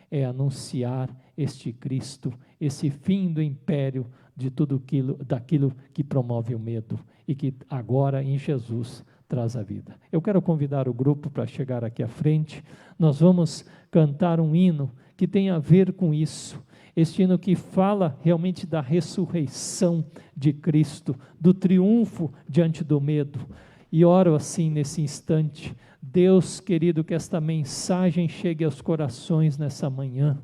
é anunciar este Cristo, esse fim do império de tudo daquilo que promove o medo e que agora em Jesus traz a vida. Eu quero convidar o grupo para chegar aqui à frente. Nós vamos cantar um hino que tem a ver com isso, este hino que fala realmente da ressurreição de Cristo, do triunfo diante do medo. E oro assim nesse instante: Deus querido, que esta mensagem chegue aos corações nessa manhã.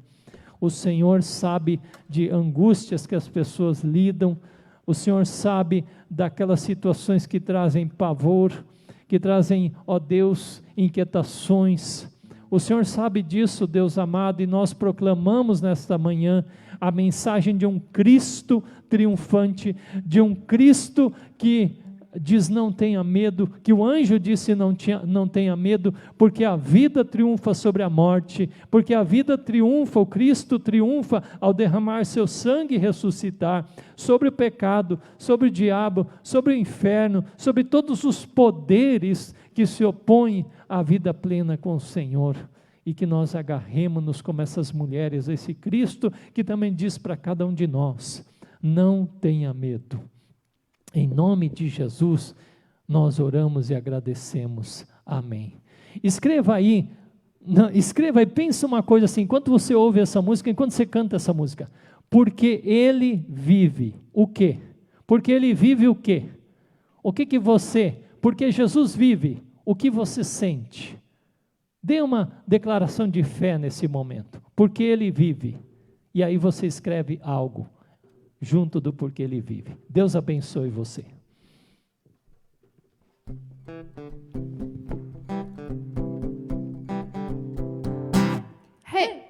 O Senhor sabe de angústias que as pessoas lidam, o Senhor sabe daquelas situações que trazem pavor, que trazem, ó Deus, inquietações. O Senhor sabe disso, Deus amado, e nós proclamamos nesta manhã a mensagem de um Cristo triunfante, de um Cristo que diz não tenha medo, que o anjo disse não tenha medo, porque a vida triunfa sobre a morte, porque a vida triunfa, o Cristo triunfa ao derramar seu sangue e ressuscitar, sobre o pecado, sobre o diabo, sobre o inferno, sobre todos os poderes que se opõem à vida plena com o Senhor, e que nós agarremos-nos como essas mulheres, esse Cristo que também diz para cada um de nós, não tenha medo. Em nome de Jesus, nós oramos e agradecemos. Amém. Escreva aí, pensa uma coisa assim, enquanto você ouve essa música, enquanto você canta essa música, porque Ele vive, o quê? Porque Ele vive o quê? O que você, porque Jesus vive, o que você sente? Dê uma declaração de fé nesse momento, porque Ele vive, e aí você escreve algo, junto do porquê Ele vive. Deus abençoe você. Hey!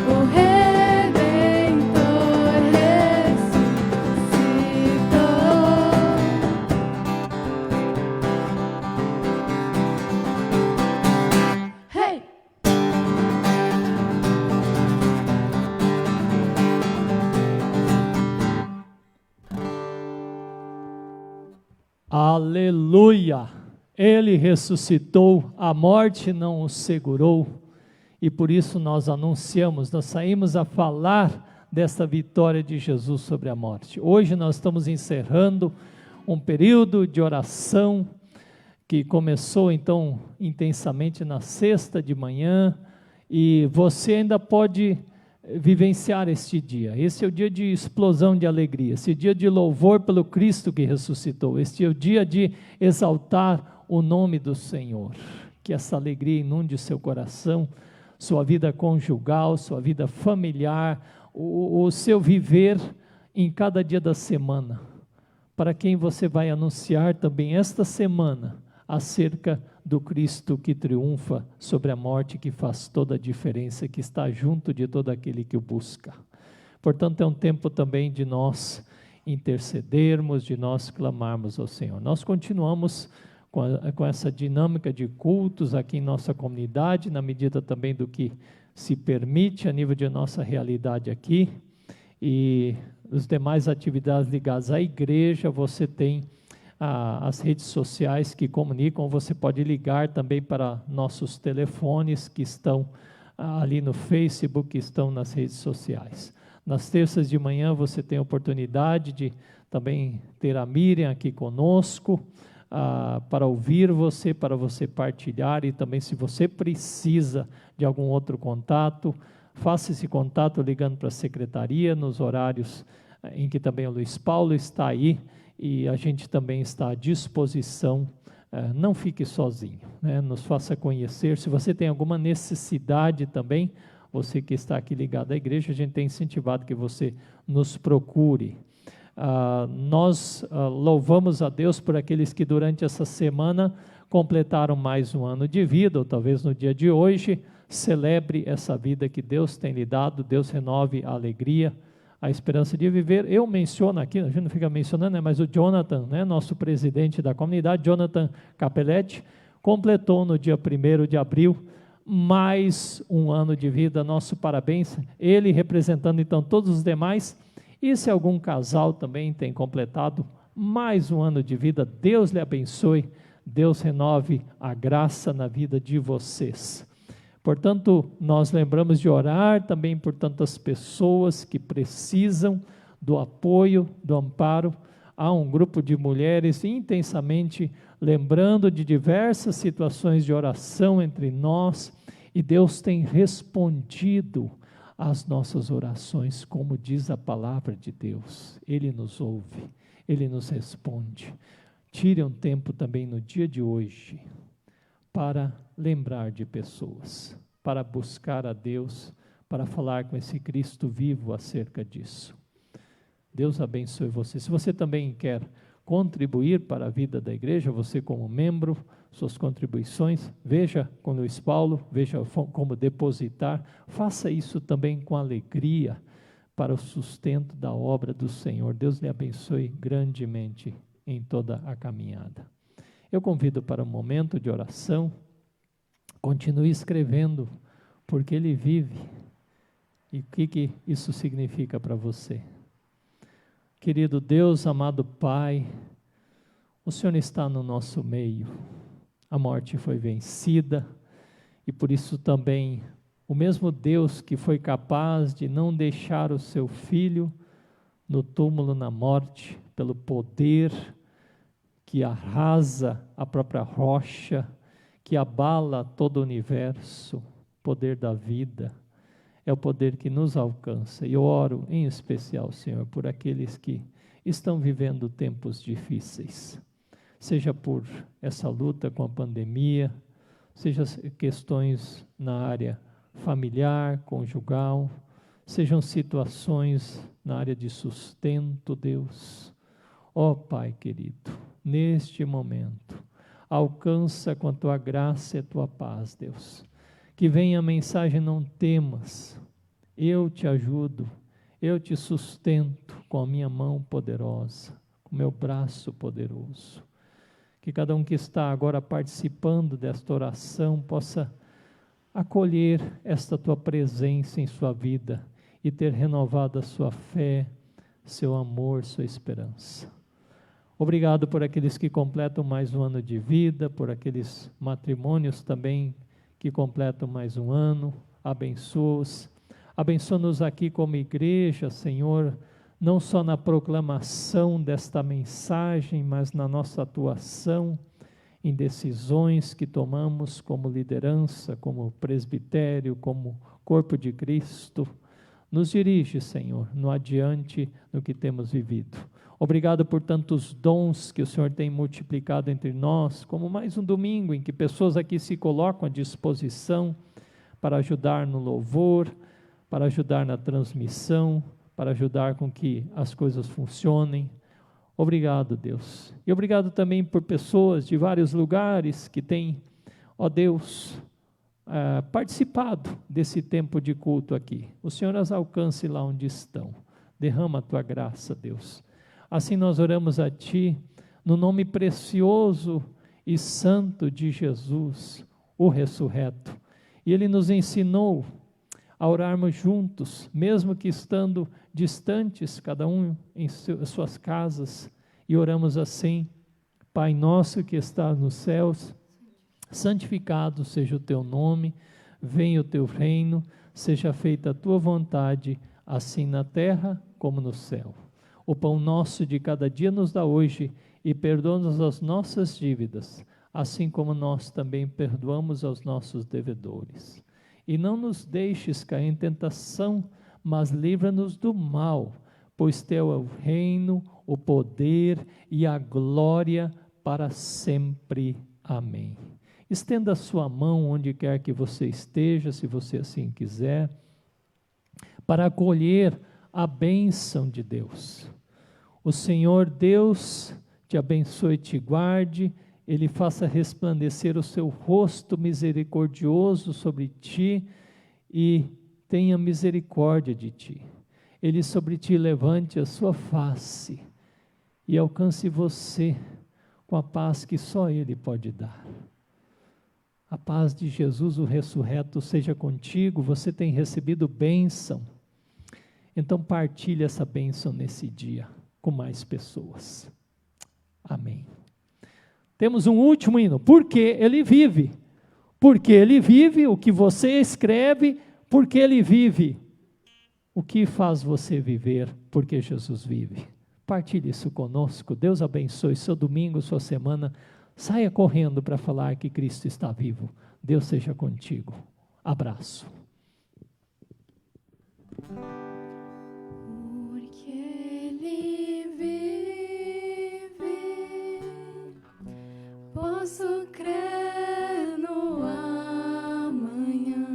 O rei Aleluia! Ele ressuscitou, a morte não o segurou, e por isso nós anunciamos, nós saímos a falar desta vitória de Jesus sobre a morte. Hoje nós estamos encerrando um período de oração que começou então intensamente na sexta de manhã, e você ainda pode vivenciar este dia. Esse é o dia de explosão de alegria, esse dia de louvor pelo Cristo que ressuscitou, este é o dia de exaltar o nome do Senhor. Que essa alegria inunde seu coração, sua vida conjugal, sua vida familiar, o seu viver em cada dia da semana, para quem você vai anunciar também esta semana acerca do Cristo que triunfa sobre a morte, que faz toda a diferença, que está junto de todo aquele que o busca. Portanto, é um tempo também de nós intercedermos, de nós clamarmos ao Senhor. Nós continuamos com essa dinâmica de cultos aqui em nossa comunidade, na medida também do que se permite a nível de nossa realidade aqui, e as demais atividades ligadas à igreja, você tem as redes sociais que comunicam, você pode ligar também para nossos telefones que estão ali no Facebook, que estão nas redes sociais. Nas terças de manhã você tem a oportunidade de também ter a Miriam aqui conosco, para ouvir você, para você partilhar, e também se você precisa de algum outro contato, faça esse contato ligando para a secretaria, nos horários em que também o Luiz Paulo está aí, e a gente também está à disposição. Não fique sozinho, né? Nos faça conhecer. Se você tem alguma necessidade também, você que está aqui ligado à igreja, a gente tem incentivado que você nos procure. Nós louvamos a Deus por aqueles que durante essa semana completaram mais um ano de vida, ou talvez no dia de hoje, celebre essa vida que Deus tem lhe dado. Deus renove a alegria, a esperança de viver. Eu menciono aqui, a gente não fica mencionando, né, mas o Jonathan, né, nosso presidente da comunidade, Jonathan Capelletti, completou no dia 1º de abril mais um ano de vida. Nosso parabéns, ele representando então todos os demais. E se algum casal também tem completado mais um ano de vida, Deus lhe abençoe, Deus renove a graça na vida de vocês. Portanto, nós lembramos de orar também por tantas pessoas que precisam do apoio, do amparo. Há um grupo de mulheres intensamente lembrando de diversas situações de oração entre nós, e Deus tem respondido às nossas orações, como diz a palavra de Deus. Ele nos ouve, Ele nos responde. Tire um tempo também no dia de hoje para lembrar de pessoas, para buscar a Deus, para falar com esse Cristo vivo acerca disso. Deus abençoe você. Se você também quer contribuir para a vida da igreja, você como membro, suas contribuições, veja com Luiz Paulo, veja como depositar, faça isso também com alegria para o sustento da obra do Senhor. Deus lhe abençoe grandemente em toda a caminhada. Eu convido para um momento de oração. Continue escrevendo, porque Ele vive. E o que isso significa para você? Querido Deus, amado Pai, o Senhor está no nosso meio. A morte foi vencida, e por isso também o mesmo Deus que foi capaz de não deixar o seu Filho no túmulo, na morte, pelo poder que arrasa a própria rocha, que abala todo o universo, poder da vida, é o poder que nos alcança. E eu oro em especial, Senhor, por aqueles que estão vivendo tempos difíceis, seja por essa luta com a pandemia, seja questões na área familiar, conjugal, sejam situações na área de sustento, Deus. Ó Pai querido, neste momento, alcança com a Tua graça e a Tua paz, Deus. Que venha a mensagem: não temas, eu te ajudo, eu te sustento com a minha mão poderosa, com o meu braço poderoso. Que cada um que está agora participando desta oração possa acolher esta Tua presença em sua vida e ter renovado a sua fé, seu amor, sua esperança. Obrigado por aqueles que completam mais um ano de vida, por aqueles matrimônios também que completam mais um ano. Abençoa-os. Abençoa-nos aqui como igreja, Senhor, não só na proclamação desta mensagem, mas na nossa atuação em decisões que tomamos como liderança, como presbitério, como corpo de Cristo. Nos dirige, Senhor, no adiante no que temos vivido. Obrigado por tantos dons que o Senhor tem multiplicado entre nós, como mais um domingo em que pessoas aqui se colocam à disposição para ajudar no louvor, para ajudar na transmissão, para ajudar com que as coisas funcionem. Obrigado, Deus. E obrigado também por pessoas de vários lugares que têm, ó Deus, participado desse tempo de culto aqui. O Senhor as alcance lá onde estão. Derrama a tua graça, Deus. Assim nós oramos a Ti, no nome precioso e santo de Jesus, o ressurreto. E Ele nos ensinou a orarmos juntos, mesmo que estando distantes, cada um em suas casas, e oramos assim: Pai nosso que estás nos céus, santificado seja o teu nome, venha o teu reino, seja feita a tua vontade, assim na terra como no céu. O pão nosso de cada dia nos dá hoje, e perdoa-nos as nossas dívidas, assim como nós também perdoamos aos nossos devedores. E não nos deixes cair em tentação, mas livra-nos do mal, pois teu é o reino, o poder e a glória para sempre. Amém. Estenda a sua mão onde quer que você esteja, se você assim quiser, para acolher a bênção de Deus. O Senhor Deus te abençoe e te guarde, Ele faça resplandecer o seu rosto misericordioso sobre ti e tenha misericórdia de ti. Ele sobre ti levante a sua face e alcance você com a paz que só Ele pode dar. A paz de Jesus, o ressurreto, seja contigo. Você tem recebido bênção. Então partilhe essa bênção nesse dia com mais pessoas. Amém. Temos um último hino. Porque Ele vive. Porque Ele vive, o que você escreve, porque Ele vive. O que faz você viver? Porque Jesus vive. Partilhe isso conosco. Deus abençoe seu domingo, sua semana. Saia correndo para falar que Cristo está vivo. Deus seja contigo. Abraço. Porque Ele vive, posso crer no amanhã.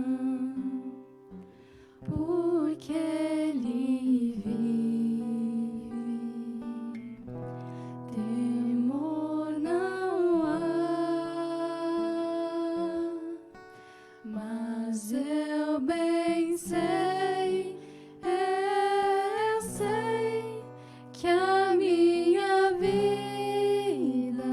Porque Ele vive, temor não há, mas eu bem sei, eu sei que a minha vida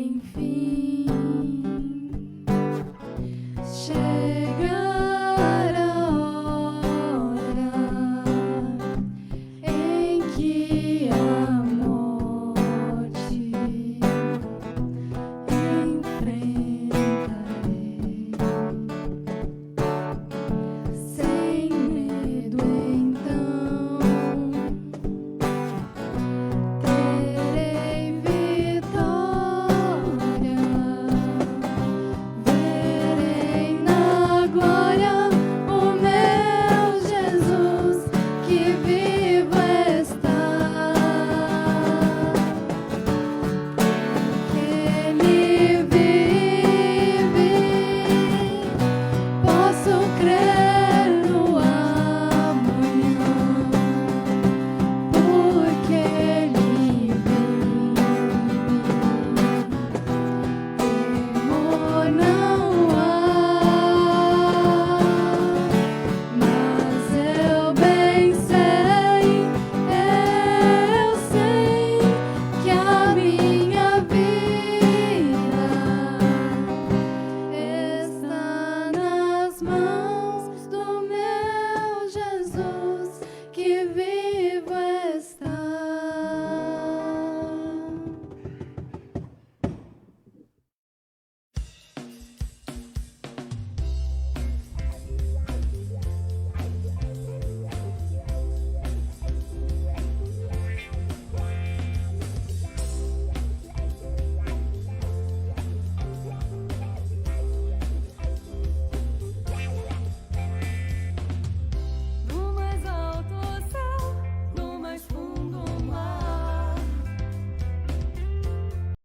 sem fim.